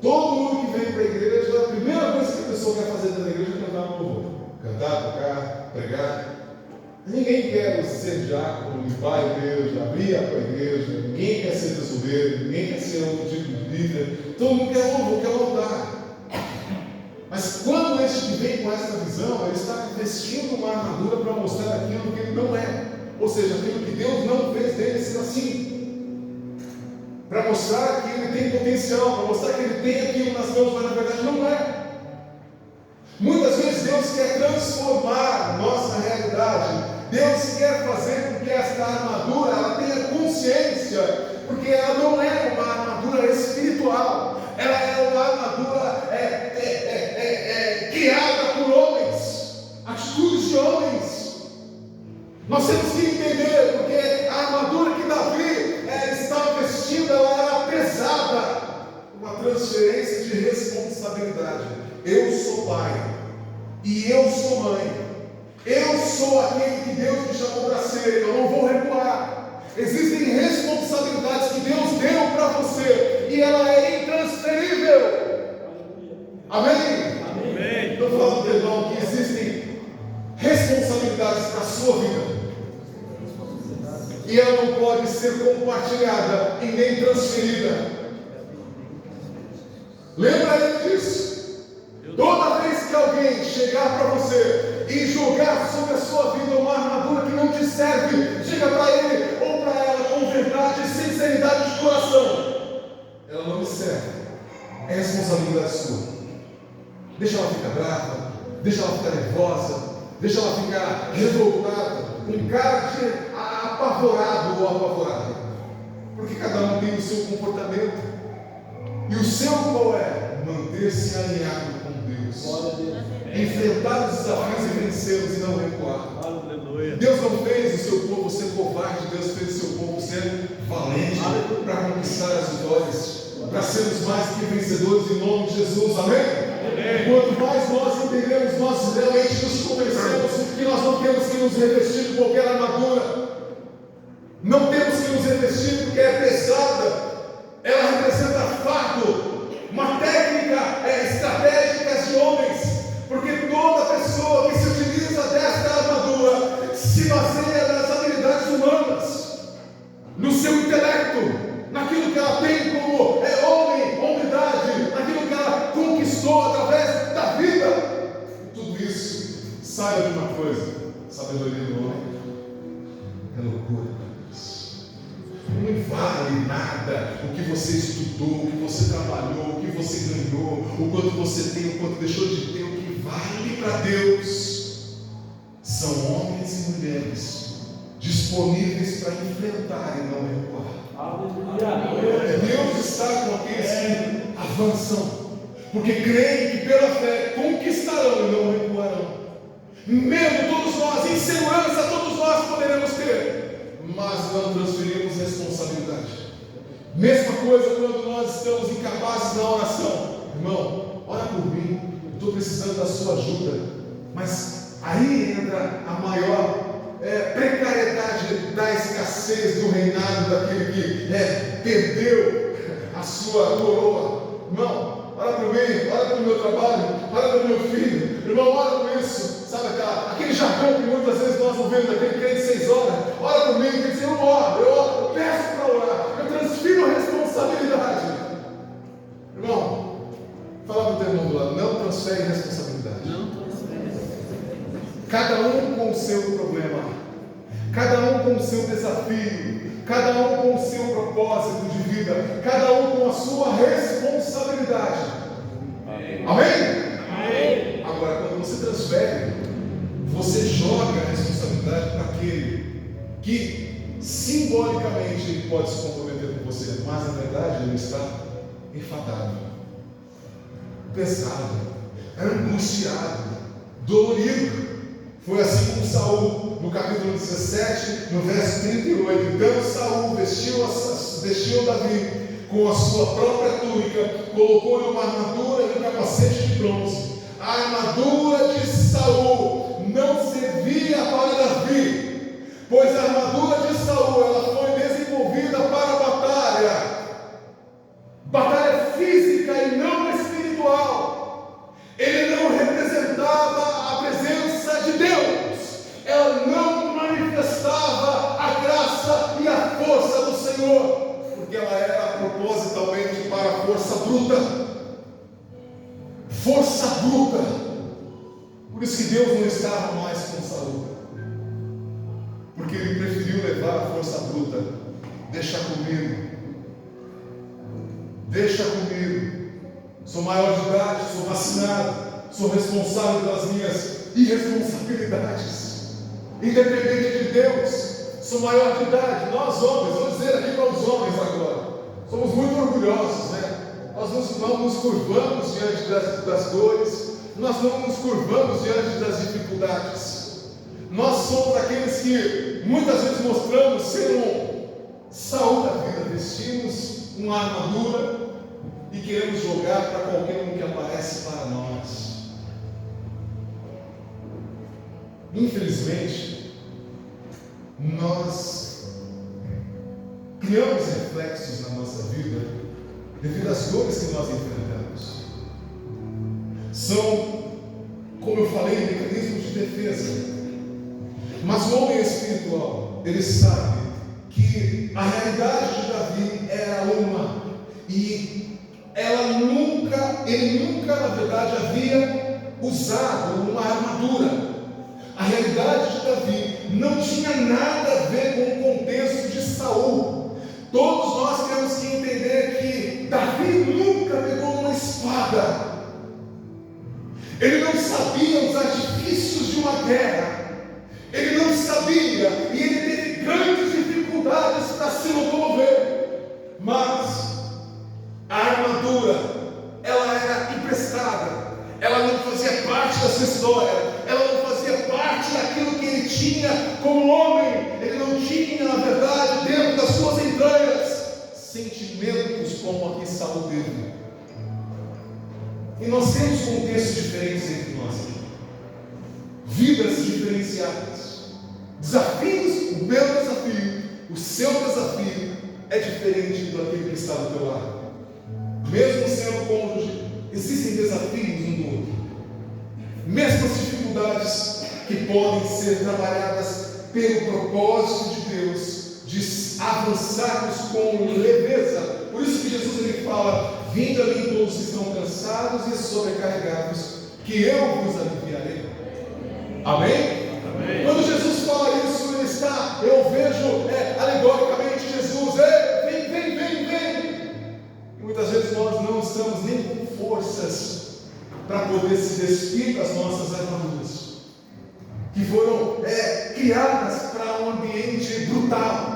Todo mundo que vem para a igreja, a primeira coisa que a pessoa quer fazer dentro da igreja é cantar um louvor. Cantar, tocar, pregar. Ninguém quer ser diácono, limpar a igreja, abrir a igreja. Ninguém quer ser tesoureiro, ninguém quer ser outro tipo de líder. Todo mundo quer louvor, quer altar. Mas quando este que vem com essa visão, ele está vestindo uma armadura para mostrar aquilo que ele não é. Ou seja, aquilo que Deus não fez dele ser assim. Para mostrar que ele tem potencial, para mostrar que ele tem aquilo nas mãos, mas na verdade não é. Muitas vezes Deus quer transformar a nossa realidade. Deus quer fazer com que esta armadura ela tenha consciência, porque ela não é uma armadura espiritual, ela é uma armadura criada por homens, atitudes de homens. Nós temos que entender, porque a armadura que Davi estava vestindo, ela era pesada, uma transferência de responsabilidade. Eu sou pai, e eu sou mãe. Eu sou aquele que Deus me chamou para ser, eu não vou recuar. Existem responsabilidades que Deus deu para você, e ela é intransferível. Amém? Amém. Estou falando, irmão, que existem responsabilidades para a sua vida. e ela não pode ser compartilhada e nem transferida. Lembra aí disso? Toda vez que alguém chegar para você e jogar sobre a sua vida uma armadura que não te serve, chega para ele ou para ela com verdade e sinceridade de coração: ela não me serve, é responsabilidade sua. Deixa ela ficar brava, deixa ela ficar nervosa, deixa ela ficar revoltada, um cara de apavorado ou apavorada, porque cada um tem o seu comportamento. E o seu qual é? Manter-se alinhado com Deus, enfrentar os desafios e vencê-los e não recuar. Deus não fez o seu povo ser covarde, Deus fez o seu povo ser valente para conquistar as vitórias, para sermos mais que vencedores em nome de Jesus, amém? Quanto mais nós entendemos, nós realmente nos convencemos que nós não temos que nos revestir de qualquer armadura, não temos que nos revestir porque é pesada, ela representa fardo, uma técnica estratégica de homens, porque toda pessoa que se utiliza desta armadura se baseia nas habilidades humanas, no seu intelecto, naquilo que ela tem como hombridade, naquilo que ela conquistou através da vida. Tudo isso, saiba de uma coisa: sabedoria do homem é loucura para Deus. Não vale nada o que você estudou, o que você trabalhou, o que você ganhou, o quanto você tem, o quanto deixou de ter. O que vale para Deus são homens e mulheres disponíveis para enfrentar e não recuar. Deus está com aqueles que avançam, porque creem que pela fé conquistarão e não recuarão. Medo todos nós, insegurança todos nós poderemos ter, mas não transferimos responsabilidade. Mesma coisa quando nós estamos incapazes na oração: irmão, ora por mim, eu estou precisando da sua ajuda. Mas aí entra a maior precariedade da escassez do reinado daquele que perdeu a sua coroa. Irmão, ora por mim, ora pelo meu trabalho, ora pelo meu filho. Irmão, ora por isso. Sabe aquele jargão que muitas vezes nós ouvimos daquele crente 6 horas? Ora por mim, quer dizer, eu oro, eu peço para orar, eu transfiro a responsabilidade. Irmão, fala para o teu irmão do lado: não transfere responsabilidade. Cada um com o seu problema, cada um com o seu desafio, cada um com o seu propósito de vida, cada um com a sua responsabilidade. Amém? Amém? Agora, quando você transfere, você joga a responsabilidade para aquele que simbolicamente ele pode se comprometer com você, mas na verdade ele está enfadado, pesado, angustiado, dolorido. Foi assim com Saul, no capítulo 17, no verso 38. Então Saul vestiu Davi com a sua própria túnica, colocou-lhe uma armadura e um capacete de bronze. A armadura de Saul não servia para Davi, pois a armadura de Saul ela foi desenvolvida para a batalha física e não espiritual. Ele não representava a presença de Deus, ela não manifestava a graça e a força do Senhor, porque ela era propositalmente para a força bruta. Força bruta. Por isso que Deus não estava mais com Saul, porque ele preferiu levar a força bruta. Deixa comigo, sou maior de idade, sou vacinado, sou responsável pelas minhas irresponsabilidades, independente de Deus, sou maior de idade. Nós homens, vou dizer aqui para os homens agora, somos muito orgulhosos, né? Nós não nos curvamos diante das dores, nós não nos curvamos diante das dificuldades. Nós somos aqueles que muitas vezes mostramos ser um Saul da vida, vestimos uma armadura e queremos jogar para qualquer um que aparece para nós. Infelizmente, nós criamos reflexos na nossa vida devido às dores que nós enfrentamos. São, como eu falei, mecanismos de defesa. Mas o homem espiritual, ele sabe que a realidade de Davi era uma, e ele nunca, na verdade, havia usado uma armadura. A realidade de Davi não tinha nada a ver com o contexto de Saul. Todos nós temos que entender que Davi nunca pegou uma espada. Ele não sabia os artifícios de uma guerra. Ele não sabia, e ele teve grandes dificuldades para se locomover. Mas a armadura, ela era emprestada. Ela não fazia parte da sua história. Ela não fazia parte daquilo que ele tinha como homem. Ele não tinha, na verdade, dentro das suas entranhas, sentimentos como aqui Saul teve. E nós temos contextos diferentes entre nós, vidas diferenciadas, desafios. O meu desafio, o seu desafio é diferente daquele que está do teu lado. Mesmo sendo cônjuge, existem desafios um do outro, mesmas dificuldades que podem ser trabalhadas pelo propósito de Deus de avançarmos com leveza. Por isso que Jesus ele fala: vinde a mim todos que estão cansados e sobrecarregados, que eu vos aliviarei. Amém? Amém. Quando Jesus fala isso, ele está, eu vejo alegoricamente Jesus, vem. E muitas vezes nós não estamos nem com forças para poder se despir das nossas armaduras, que foram criadas para um ambiente brutal.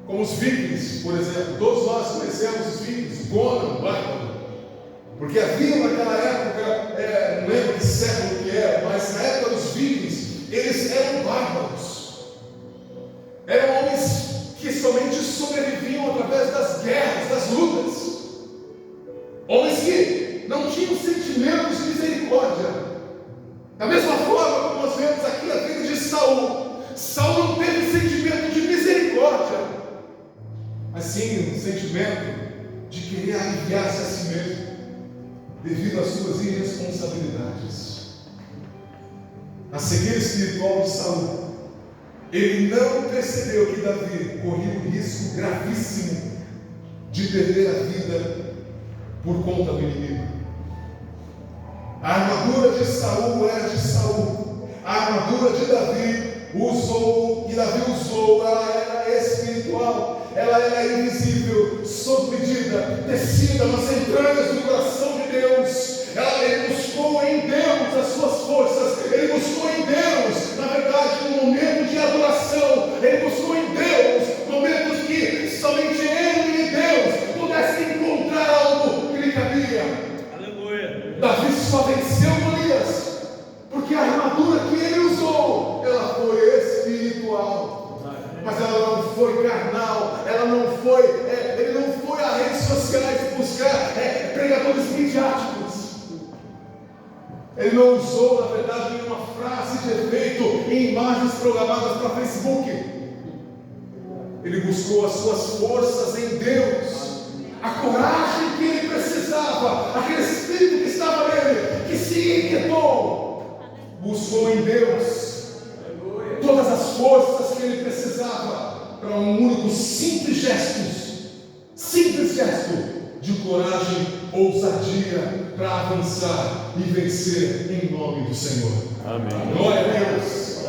Como os vikings, por exemplo. Todos nós conhecemos os vikings, Conan, Bárbaro, porque havia naquela época, não lembro que século que era, mas na época dos vikings, eles eram bárbaros, eram homens que somente sobreviviam através das guerras, das lutas, homens que não tinham sentimentos de misericórdia. Da mesma forma como nós vemos aqui a vida de Saul, Saul não teve sentimento de misericórdia, mas sim um sentimento de querer aliviar-se a si mesmo, devido às suas irresponsabilidades. A cegueira espiritual de Saul, ele não percebeu que Davi corria um risco gravíssimo de perder a vida por conta do inimigo. A armadura de Saul era de Saul, a armadura de Davi usou, ela era espiritual, ela era invisível, sob medida, tecida nas entranhas do coração de Deus. Ele buscou em Deus as suas forças, ele buscou em Deus, na verdade, um momento de adoração, ele buscou em Deus momentos que somente ele e Deus pudessem encontrar algo que lhe cabia. Aleluia. Davi só venceu Golias porque a armadura que ele usou, ela foi espiritual, mas ela não foi carnal, ele não foi a redes sociais buscar pregadores midiáticos. Ele não usou, na verdade, nenhuma frase de efeito em imagens programadas para Facebook. Ele buscou as suas forças em Deus, a coragem que ele precisava, aquele espírito que estava nele, que se inquietou, buscou em Deus todas as forças que ele precisava para um único simples gesto de coragem, ousadia, para avançar e vencer em nome do Senhor. Amém. Glória a Deus.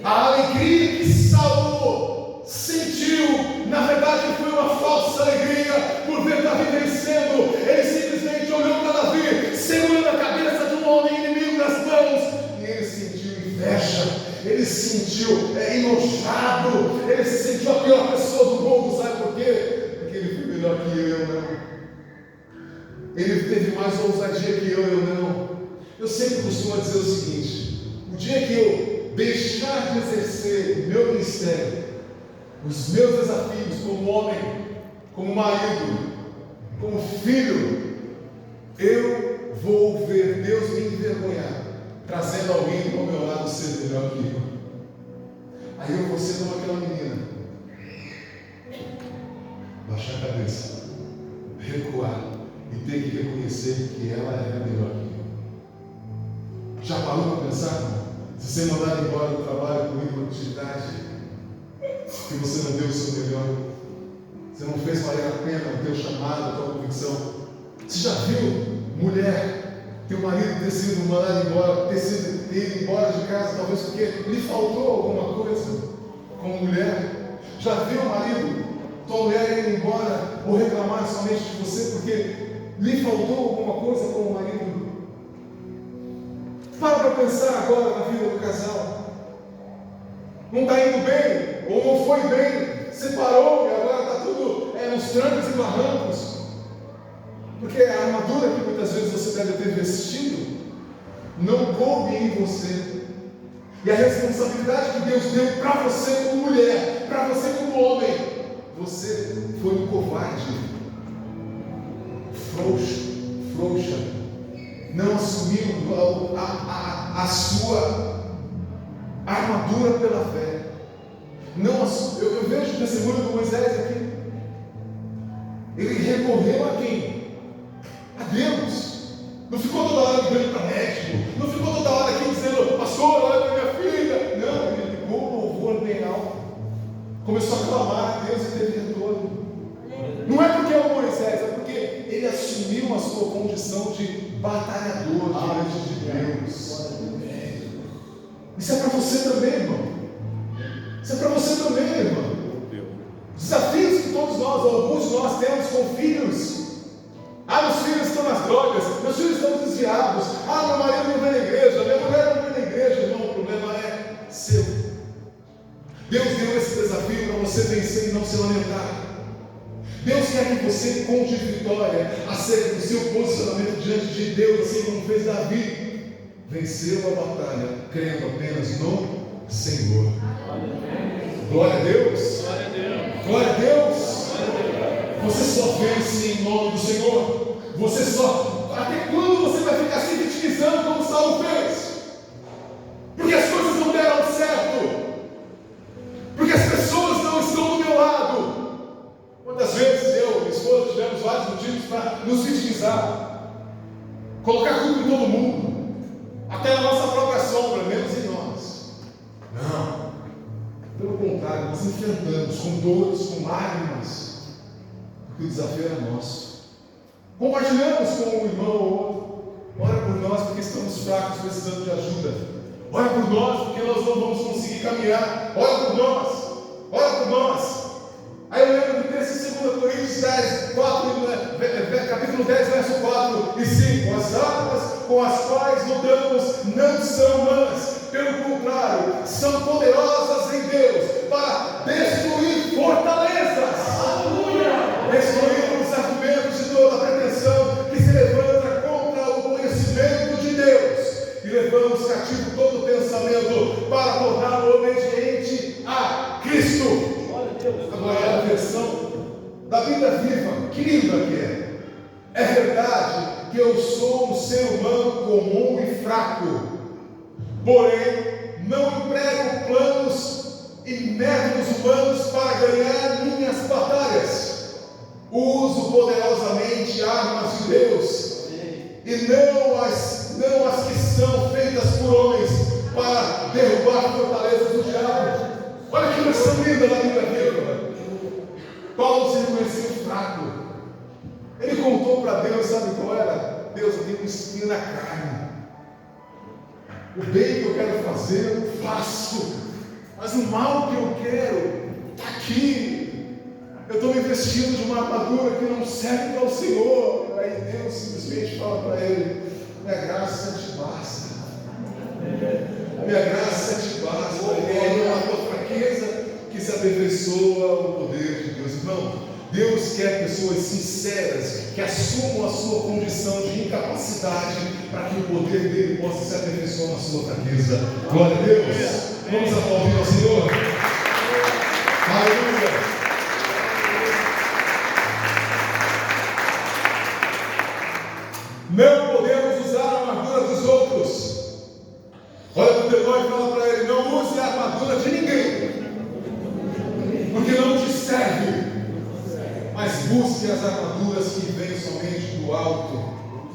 A alegria que Saul sentiu, na verdade foi uma falsa alegria por ver Davi vencendo. Ele simplesmente olhou para Davi, segurando a cabeça de um homem inimigo nas mãos, e ele sentiu inveja, ele se sentiu enojado, ele se sentiu a pior pessoa do mundo. Sabe por quê? Porque ele foi melhor que eu não. Ele teve mais ousadia que eu não. Eu sempre costumo dizer o seguinte: o dia que eu deixar de exercer o meu ministério, os meus desafios como homem, como marido, como filho, eu vou ver Deus me envergonhar, trazendo alguém ao meu lado ser melhor que eu. Aí eu vou ser como aquela menina, baixar a cabeça, recuar e ter que reconhecer que ela era melhor que eu. Já parou para pensar? Se você mandar embora do trabalho com atividade, que você não deu o seu melhor. Você não fez valer a pena o teu chamado, a tua convicção. Você já viu mulher, teu marido ter sido mandado embora, ter ido embora de casa, talvez porque lhe faltou alguma coisa como mulher? Já viu marido, tua mulher ir embora ou reclamar somente de você porque lhe faltou alguma coisa como marido? Para pensar agora na vida do casal. Não está indo bem, ou não foi bem, separou e agora está tudo nos trancos e barrancos. Porque a armadura que muitas vezes você deve ter vestido não coube em você. E a responsabilidade que Deus deu para você como mulher, para você como homem, você foi um covarde, frouxa, não assumiu a sua armadura pela fé. Não assumiu. Eu vejo o testemunho do Moisés aqui. Ele recorreu a quem? A Deus. Não ficou toda hora ligando para médico, não ficou toda hora aqui dizendo, pastor, olha para minha filha. Não, ele ligou o louvor bem alto, começou a clamar a Deus e teve retorno. Não é porque é o Moisés, é porque ele assumiu a sua condição de batalhador diante de Deus. Isso é para você também, irmão. Isso é para você também, irmão. Desafios que todos nós, alguns de nós temos com filhos. Meus filhos estão nas drogas, meus filhos estão desviados. Meu marido não vem na igreja, minha mulher não vem na igreja. Não, o problema é seu. Deus deu esse desafio para você vencer e não se lamentar. Deus quer que você conte vitória acerca do seu posicionamento diante de Deus, assim como fez Davi. Venceu a batalha, crendo apenas no Senhor. Glória a Deus. Glória a Deus. Você só vence em nome do Senhor. Você só. Até quando você vai ficar se vitimizando como Saul fez? Porque as coisas não deram certo. Porque as pessoas não estão do meu lado. Quantas vezes eu e minha esposa tivemos vários motivos para nos vitimizar, colocar culpa em todo mundo, até na nossa própria sombra, menos em nós. Não. Pelo contrário, nós enfrentamos com dores, com lágrimas, porque o desafio era nosso. Compartilhamos com um irmão ou outro. Ora por nós porque estamos fracos, precisando de ajuda. Ora por nós porque nós não vamos conseguir caminhar. Ora por nós. Ora por nós. Aí eu lembro do texto em 2 Coríntios 10, 4, capítulo 10, verso 4 e 5. As armas com as quais lutamos não são humanas, pelo contrário, são poderosas em Deus para destruir fortalezas. Aleluia! Destruir os argumentos de toda a pretensão que se levanta contra o conhecimento de Deus. E levamos cativo todo pensamento para torná-lo obediente a Cristo. Agora é a versão da Bíblia Viva, que linda que é. É verdade que eu sou um ser humano comum e fraco, porém não emprego planos e métodos humanos para ganhar minhas batalhas. Uso poderosamente armas de Deus e não as que são feitas por homens para derrubar fortalezas do diabo. Olha que versão linda da Bíblia Viva. Paulo se reconheceu fraco. Ele contou para Deus, sabe qual era? Deus, eu tenho um espinho na carne. O bem que eu quero fazer, eu faço. Mas o mal que eu quero, está aqui. Eu estou me vestindo de uma armadura que não serve para o Senhor. Aí Deus simplesmente fala para ele: minha graça te basta. A minha graça te basta. É a tua fraqueza que se aperfeiçoa o poder de Deus. Irmão, Deus quer pessoas sinceras que assumam a sua condição de incapacidade para que o poder dele possa se aperfeiçoar na sua fraqueza. Glória a Deus. Vamos aplaudir ao Senhor. Aleluia. Não podemos usar a armadura dos outros. Olha para o teu irmão e fala para ele: não use a armadura de ninguém, porque não te serve. Mas busque as armaduras que vêm somente do alto,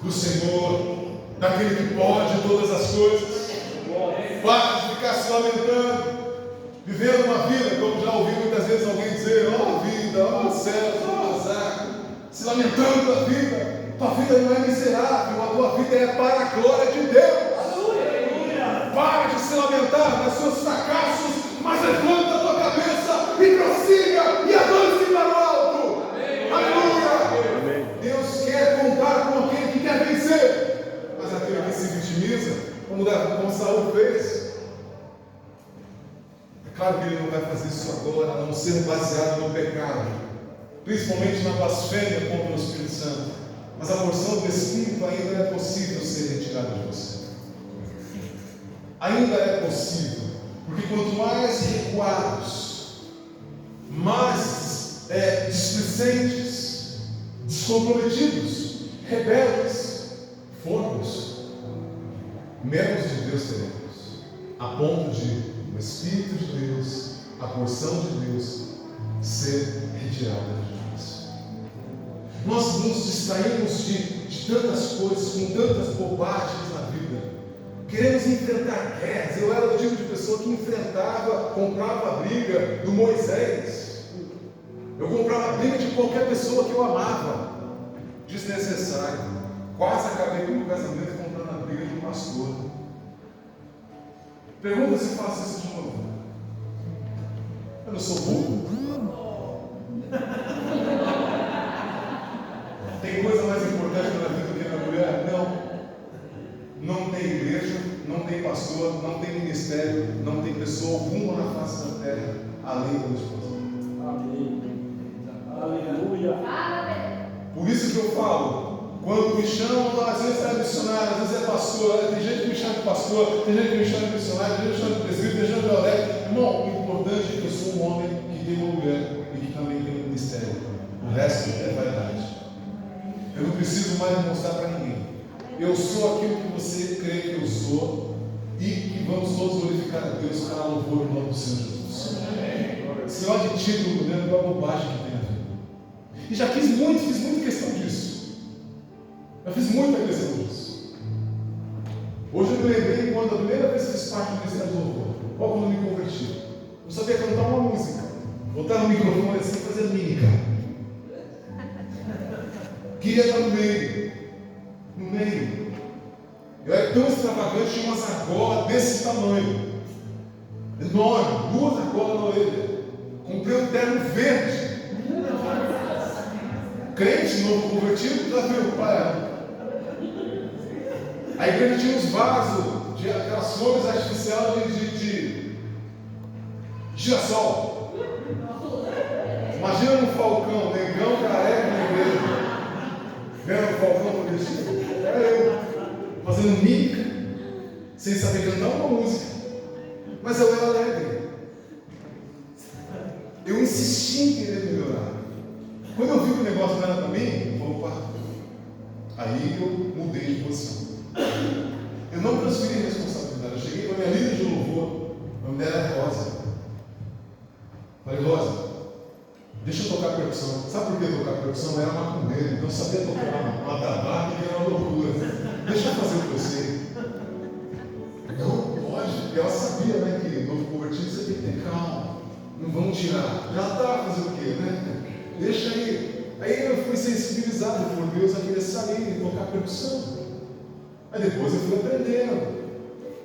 do Senhor, daquele que pode todas as coisas. Para de ficar se lamentando, vivendo uma vida, como já ouvi muitas vezes alguém dizer, ó vida, ó céus, ó azar, se lamentando da vida. Tua vida não é miserável, a tua vida é para a glória de Deus. Para de se lamentar nos seus fracassos, mas levanta a tua cabeça e prossiga e avance para o alto. Aleluia! Deus quer contar com aquele que quer vencer, mas aquele que se vitimiza, como Saul fez. É claro que ele não vai fazer isso agora, a não ser baseado no pecado, principalmente na blasfêmia contra o Espírito Santo. Mas a porção do Espírito ainda é possível ser retirada de você. Ainda é possível, porque quanto mais recuados, mais displicentes, descomprometidos, rebeldes formos, menos de Deus teremos, a ponto de o Espírito de Deus, a porção de Deus, ser retirada de nós. Nós nos distraímos de tantas coisas, com tantas bobagens na vida. Queremos enfrentar guerras. Eu era o tipo de pessoa que enfrentava, comprava a briga do Moisés. Eu comprava a briga de qualquer pessoa que eu amava. Desnecessário. Quase acabei com o meu casamento comprando a briga de um pastor. Pergunta se eu faço isso de novo. Eu não sou burro. Tem coisa mais importante na vida do que na mulher? Não. Não tem igreja, não tem pastor, não tem ministério, não tem pessoa alguma na face da terra, além da esposa. Amém. Aleluia. Por isso que eu falo, quando me chamam, às vezes é missionário, às vezes é pastor, tem gente que me chama de pastor, tem gente que me chama de missionário, tem gente que me chama de presbítero, tem gente que me chama de alegre. Irmão, o importante é que eu sou um homem que tem uma mulher e que também tem um ministério. O resto é vaidade. Eu não preciso mais mostrar para ninguém. Eu sou aquilo que você crê que eu sou e que vamos todos glorificar a Deus para louvor do nome do Senhor Jesus. Esse negócio de título, né, não é bobagem que tem a ver. E já fiz muita questão disso. Já fiz muita questão disso. Hoje eu me lembrei quando a primeira vez que fiz parte do Ministério do Louvor, ou quando me converti. Eu sabia cantar uma música, botar no microfone assim e fazer mímica. Queria estar no meio. Eu era tão extravagante, tinha umas argolas desse tamanho, enorme, 2 argolas na orelha. Comprei um terno verde. Crente, novo convertido, já viu, pai? A igreja tinha uns vasos, de aquelas flores artificiais de girassol. Imagina um falcão, negão, careca na igreja. Vendo o falcão no vestido? Era eu, fazendo mímica, sem saber cantar uma música, mas eu era alegre. Eu insisti em querer melhorar. Quando eu vi que o negócio não era para mim, eu falei, opa, aí eu mudei de posição. Eu não transferi responsabilidade. Eu cheguei para a minha líder de louvor, o nome dela é Rosa. Falei, Rosa, deixa eu tocar percussão. Sabe por que tocar percussão? Eu era macumbeiro, então eu sabia tocar uma tabaca que era uma loucura. Deixa eu fazer o que eu sei. Não pode, porque ela sabia, né, que novo convertido você tem que ter calma. Não vamos tirar. Já está fazendo o quê, né? Deixa aí. Aí eu fui sensibilizado por Deus a querer sair e tocar percussão. Aí depois eu fui aprendendo.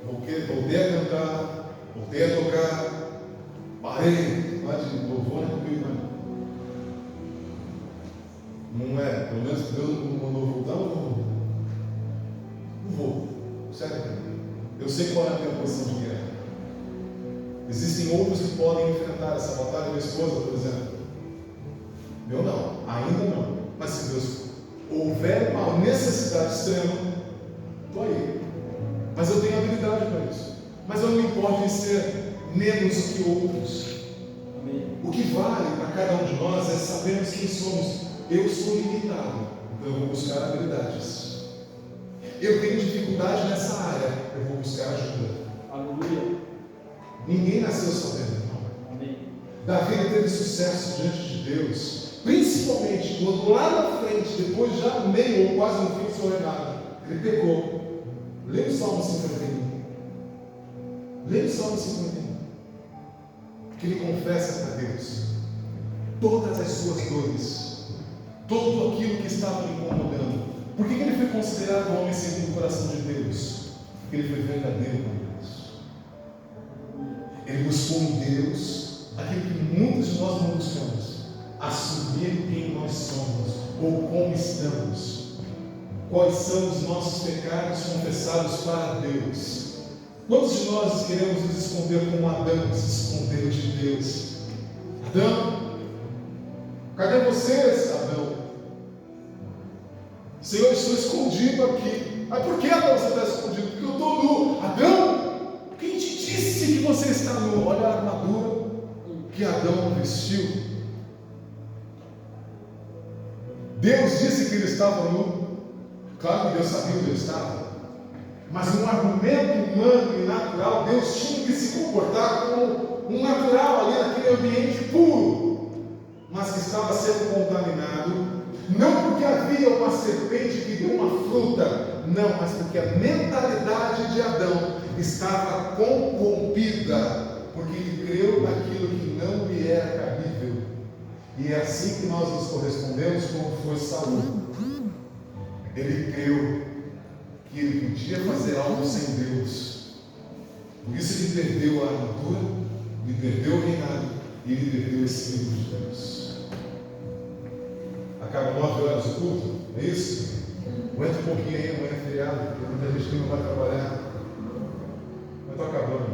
Voltei a cantar, voltei a tocar. Parei. Lá de louvor, né, comigo, né? Não é, pelo menos Deus não mandou voltar, não vou. Sério? Eu sei qual é a minha posição de guerra. Existem outros que podem enfrentar essa batalha. Minha esposa, por exemplo. Eu não, ainda não. Mas se Deus houver uma necessidade extrema, estou aí. Mas eu tenho habilidade para isso. Mas eu não me importo em ser menos que outros. Amém. O que vale para cada um de nós é sabermos quem somos. Eu sou limitado, então eu vou buscar habilidades. Eu tenho dificuldade nessa área, eu vou buscar ajuda. Aleluia. Ninguém nasceu sabendo, irmão. Amém. Davi teve sucesso diante de Deus, principalmente quando lá na frente, depois já no meio ou quase no fim do seu reinado, ele pecou. Leia o Salmo 51. Leia o Salmo 51. que ele confessa para Deus todas as suas dores, tudo aquilo que estava lhe incomodando. Por que ele foi considerado um homem segundo o coração de Deus? Porque ele foi verdadeiro com Deus. Ele buscou em Deus aquilo que muitos de nós não buscamos: assumir quem nós somos ou como estamos. Quais são os nossos pecados confessados para Deus? Quantos de nós queremos nos esconder como Adão se escondeu de Deus? Adão, cadê vocês, Adão? Senhor, estou escondido aqui. Mas por que, Adão, você está escondido? Porque eu estou nu. Adão, quem te disse que você está nu? Olha a armadura que Adão vestiu. Deus disse que ele estava nu. Claro que Deus sabia onde ele estava. Mas no argumento humano e natural, Deus tinha que se comportar como um natural ali naquele ambiente puro, mas que estava sendo contaminado, não porque havia uma serpente que deu uma fruta, não, mas porque a mentalidade de Adão estava corrompida, porque ele creu naquilo que não lhe era cabível. E é assim que nós nos correspondemos, como foi Saul. Ele creu que ele podia fazer algo sem Deus. Por isso ele perdeu a armadura, ele perdeu o reinado e ele perdeu o Espírito de Deus. Acaba 9 horas o culto, é isso? Aguenta um pouquinho aí, amanhã é feriado, porque muita gente não vai trabalhar. Eu estou acabando.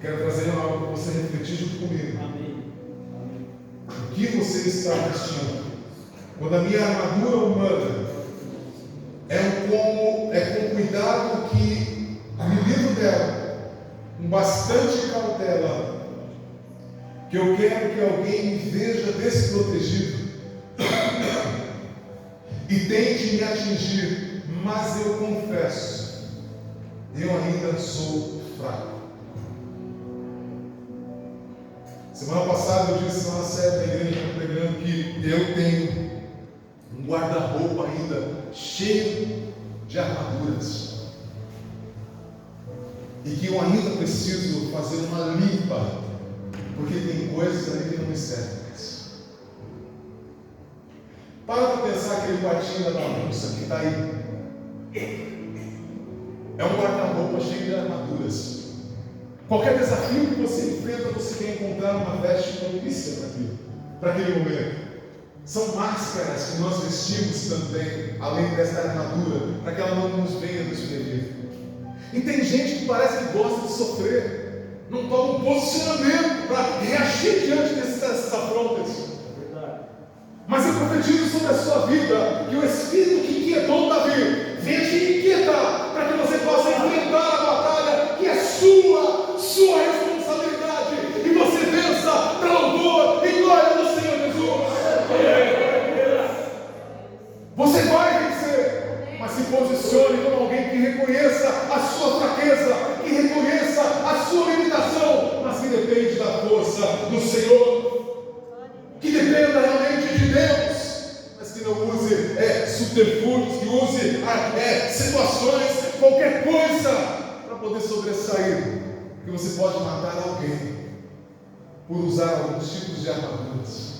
Quero trazer algo para você refletir junto comigo. Amém. O que você está vestindo? Quando a minha armadura humana é com cuidado que me livro dela, com bastante cautela, que eu quero que alguém me veja desprotegido e tente me atingir, mas eu confesso, eu ainda sou fraco. Semana passada eu disse lá na sede da igreja, pregando que eu tenho um guarda-roupa ainda cheio de armaduras e que eu ainda preciso fazer uma limpa, porque tem coisas ali que não me servem mais. Para pensar aquele quartinho da bagunça que está aí. É um guarda-roupa cheio de armaduras. Qualquer desafio que você enfrenta, você quer encontrar uma veste propícia para aquele momento. São máscaras que nós vestimos também, além dessa armadura, para que ela não nos venha nos ferir. E tem gente que parece que gosta de sofrer, não toma um posicionamento para reagir diante dessas afrontas. Mas eu profetizo sobre a sua vida que o Espírito que inquietou Davi venha te inquietar, para que você possa enfrentar a batalha que é sua responsabilidade, e você vença para louvor e glória do Senhor Jesus. Você vai vencer, mas se posicione como alguém que reconheça a sua fraqueza, que reconheça a sua limitação, mas que depende da força do Senhor, que dependa realmente de Deus, mas que não use subterfúgios, que use situações, qualquer coisa para poder sobressair, que você pode matar alguém por usar alguns tipos de armaduras.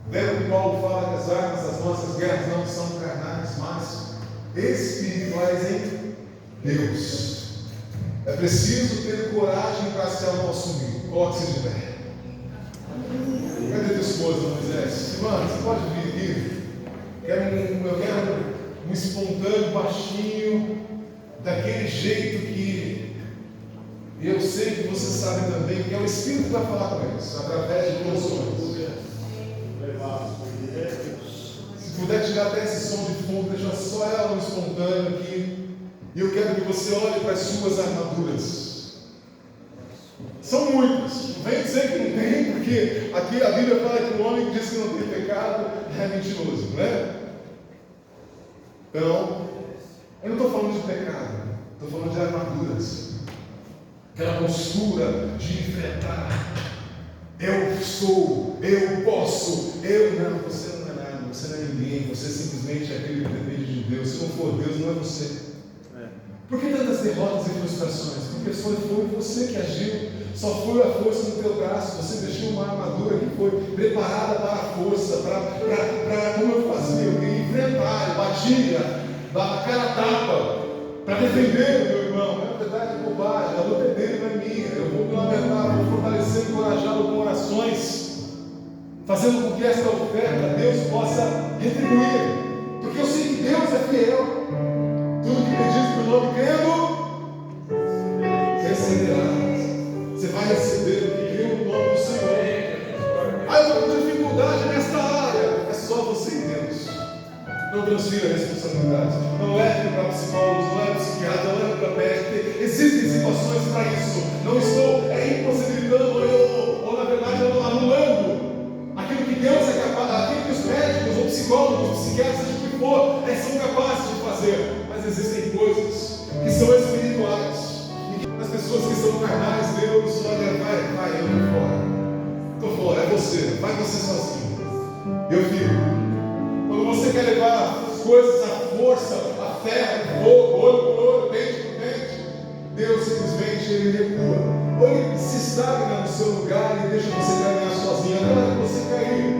Lembra que Paulo fala que as armas das nossas guerras não são carnais, mas espirituais em Deus. É preciso ter coragem para se auto-assumir. Coloque-se de pé. Cadê tua esposa, Moisés? Mano, você pode vir aqui? Eu quero um espontâneo, baixinho, daquele jeito que eu sei que você sabe também, que é o Espírito que vai falar com eles, através de canções. Se puder tirar até esse som de fundo, deixa só ela no espontâneo aqui. E eu quero que você olhe para as suas armaduras. São muitas. Não vem dizer que não tem, porque aqui a Bíblia fala que o homem que diz que não tem pecado é mentiroso, não é? Então, eu não estou falando de pecado, estou falando de armaduras. Aquela postura de enfrentar. Eu sou, eu posso, não, você não é nada, você não é ninguém, você simplesmente é aquele que depende de Deus. Se não for Deus, não é você. Por que tantas derrotas e frustrações? Porque foi você que agiu, só foi a força no teu braço, você vestiu uma armadura que foi preparada para a força, para como eu fazia, eu queria enfrentar, eu batia, dava cara a tapa, para defender o meu irmão. Na verdade é bobagem, a luta é dele, não é minha. Eu vou me lamentar, vou fortalecer e encorajá-lo com orações, fazendo com que esta oferta Deus possa retribuir, porque eu sei que Deus é fiel. Tudo que pedis pelo nome crendo, receberá. Você vai receber o que crê no nome do Senhor. Ah, eu estou com dificuldade nesta área. É só você e Deus. Não transfira a responsabilidade. Não leve para psicólogos, não leve para psiquiatra, não leve para médico. Existem situações para isso. Não estou impossibilitando ou na verdade anulando aquilo que Deus é capaz, aquilo que os médicos ou psicólogos, psiquiatras, seja o que for, são capazes de fazer. Mas existem coisas que são espirituais. E as pessoas que são carnais, Deus, olha, vai, eu estou fora, é você, vai você sozinho. Eu fico. Quando você quer levar as coisas à força, à fé, fogo, olho por olho, dente por dente, Deus simplesmente ele recua. Ou ele se estagna no seu lugar e deixa você caminhar sozinho. Até hora que você cair.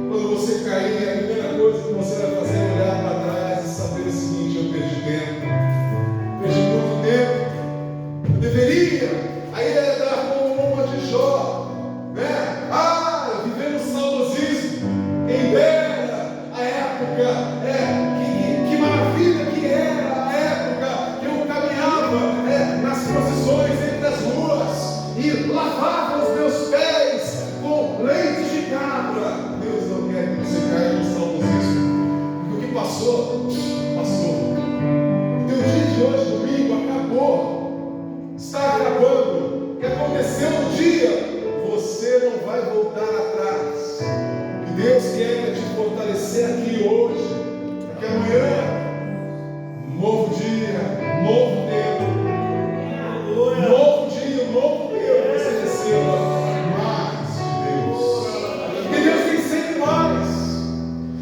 Quando você cair, a primeira coisa que você vai fazer é olhar para trás e saber o seguinte: eu perdi tempo. Perdi muito tempo. Eu deveria. Aí ele era como uma de Jó, né? Vivendo saudosismo. Quem dera a época, que maravilha que era a época que eu caminhava nas procissões entre as ruas e lavava os meus pés com leite de cabra. Deus não quer que você caia no saudosismo, porque o que passou. O teu dia de hoje, domingo, acabou, está acabando. O que aconteceu no dia, você não vai voltar atrás. E Deus quer te fortalecer aqui hoje, porque amanhã, novo dia, novo tempo, novo dia, novo tempo, você receba mais de Deus. Porque Deus tem sempre mais.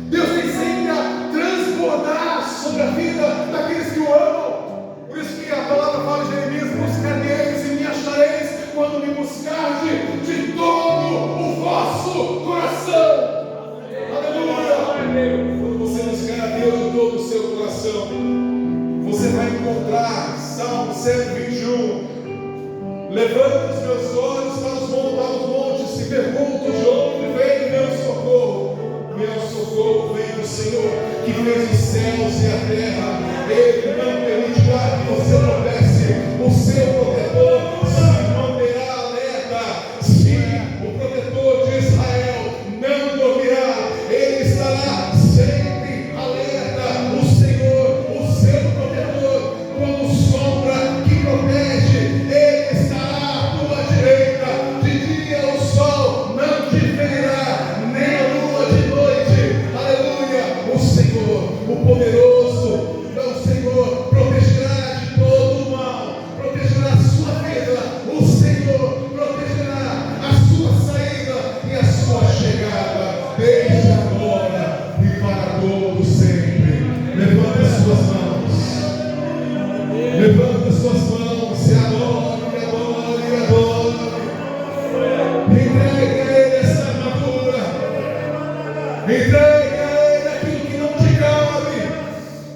Deus tem sempre a transbordar sobre a vida daqueles que o amam. Por isso que a palavra fala em Jeremias: buscareis e me achareis quando me buscardes de todo o vosso coração. Aleluia! Quando você buscar a Deus de todo o seu coração, você vai encontrar Salmo 121. Levanta os meus olhos para os montes e pergunto: de onde vem meu socorro? Meu socorro vem do Senhor, que fez os céus e a terra. Ele não permitirá que você tropece. O seu protetor se manterá alerta. Sim, o protetor de Israel não dormirá. Ele estará sempre alerta. O Senhor, o seu protetor, como sombra que protege, Ele estará à tua direita. De dia o sol não te ferirá, nem a lua de noite. Aleluia! O Senhor, o poderoso, o Senhor protegerá de todo o mal, protegerá a sua vida. O Senhor protegerá a sua saída e a sua chegada, desde agora e para todo sempre. Levanta as suas mãos, levanta as suas mãos e adore, adore, adore. Entregue a Ele essa armadura, entregue a Ele aquilo que não te cabe.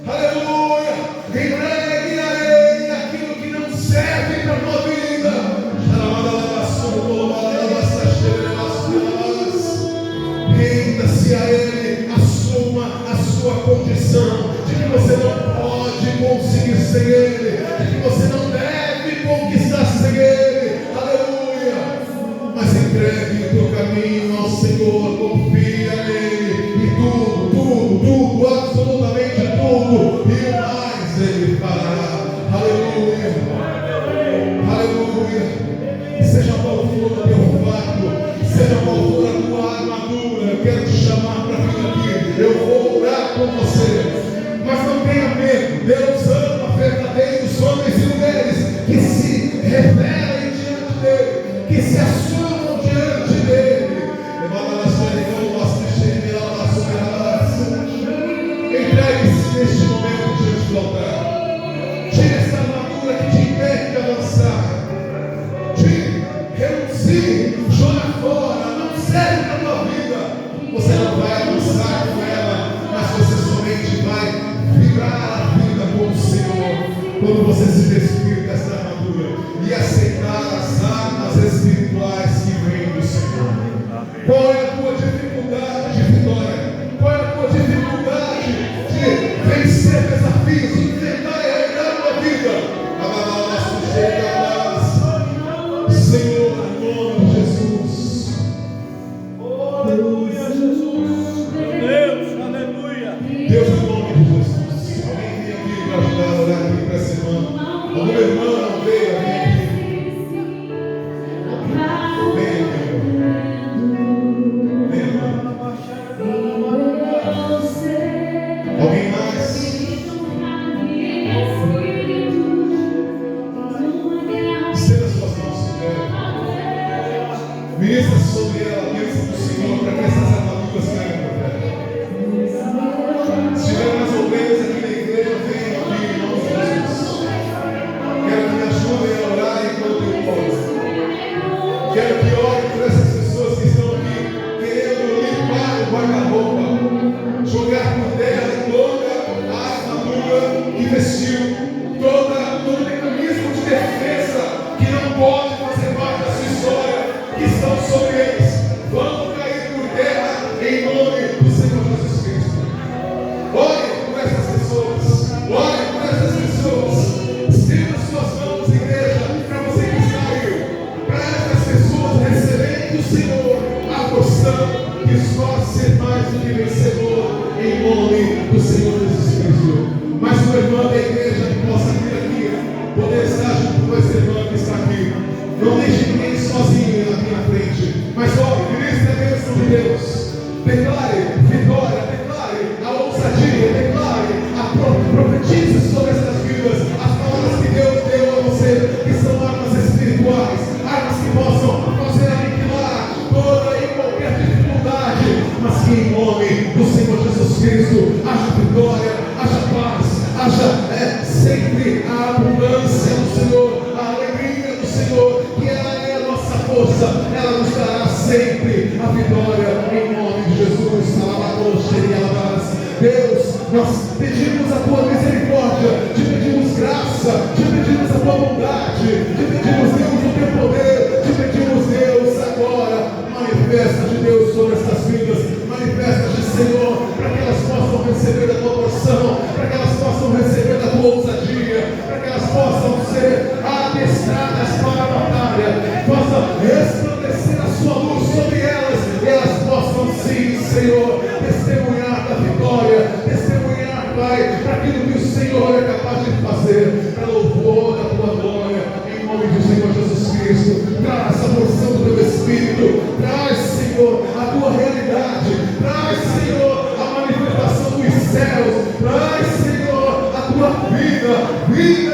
Aleluia! Entregue a Ele aquilo que não serve para a tua vida. Renda-se a Ele, assuma a sua condição de que você não pode conseguir sem Ele, de que você não deve conquistar sem Ele. Aleluia! Mas entregue o teu caminho ao Senhor, confia nele e tudo, absolutamente tudo, e o mais Ele fará. Aleluia! Aleluia! Seja qual for o teu fardo, seja qual for a tua armadura, eu quero te chamar para vir aqui. Eu vou orar com você, mas não tenha medo. Deus ama verdadeiros homens e mulheres que se revelem diante dele, que se assumam diante dele. Entregue-se neste momento diante do altar. Tire esta quando você se despir dessa armadura e aceitar as armas espirituais que vêm do Senhor. Qual é a tua dificuldade de vitória? Qual é a tua dificuldade de vencer desafios, de enfrentar e reinar na vida? Senhor, em nome de Jesus. Aleluia, Jesus. Meu Deus, aleluia. Deus, em nome de Jesus. Alguém vem aqui para ajudar a orar aqui para essa irmã? Alguma irmã veio aqui? Vem aqui, irmã. Vem, irmã. Alguém mais? Estenda suas mãos sobre ela. Ministra sobre ela a bênção do Senhor para que essas armaduras caiam por terra. Se tiver mais ovelhas aqui na igreja, venham aqui em nome de Jesus. Quero que me ajudem a orar enquanto eu oro. Quero que ore por essas pessoas que estão aqui querendo limpar o guarda-roupa, jogar por terra toda a armadura que vestiu, todo o mecanismo de defesa que não pode fazer parte da sua história, que estão sobre eles. Vão cair por terra em nome do Senhor Jesus Cristo. Ore por essas pessoas. Ore por essas pessoas. Estenda suas mãos, igreja, para você que está aí, para essas pessoas receberem do Senhor a porção que esforce ser mais do que vencedor em nome do Senhor Jesus Cristo. Mas uma irmã da igreja que possa vir aqui, poder estar junto com essa irmã que está aqui. Não deixe ninguém sozinho aqui na frente, mas ore, ministre a bênção de Deus. Declare vitória, declare a ousadia, declare profetize sobre essas vidas as palavras que Deus deu a você, que são armas espirituais, armas que possam fazer aniquilar toda e qualquer dificuldade, mas que em nome do Senhor Jesus Cristo haja vitória, haja paz, haja sempre a abundância do Senhor, a alegria do Senhor, que ela é a nossa força, ela nos dará sempre a vitória em nome de Jesus. Deus, nós pedimos a tua misericórdia, te pedimos graça, te pedimos a tua bondade, te pedimos, Deus, o teu poder, te pedimos, Deus, agora, manifesta-te, Deus, sobre estas vidas, manifesta-te, Senhor, para que elas possam receber a tua porção, para que elas possam receber a tua ousadia, para que elas possam ser adestradas para a batalha, possam resplandecer a sua luz sobre elas, e elas possam sim, Senhor, testemunhar da vitória, testemunhar, Pai, para aquilo que o Senhor é capaz de fazer, para louvor da tua glória, em nome do Senhor Jesus Cristo. Traz a porção do teu Espírito, traz, Senhor, a tua realidade, traz, Senhor, a manifestação dos céus, traz, Senhor, a tua vida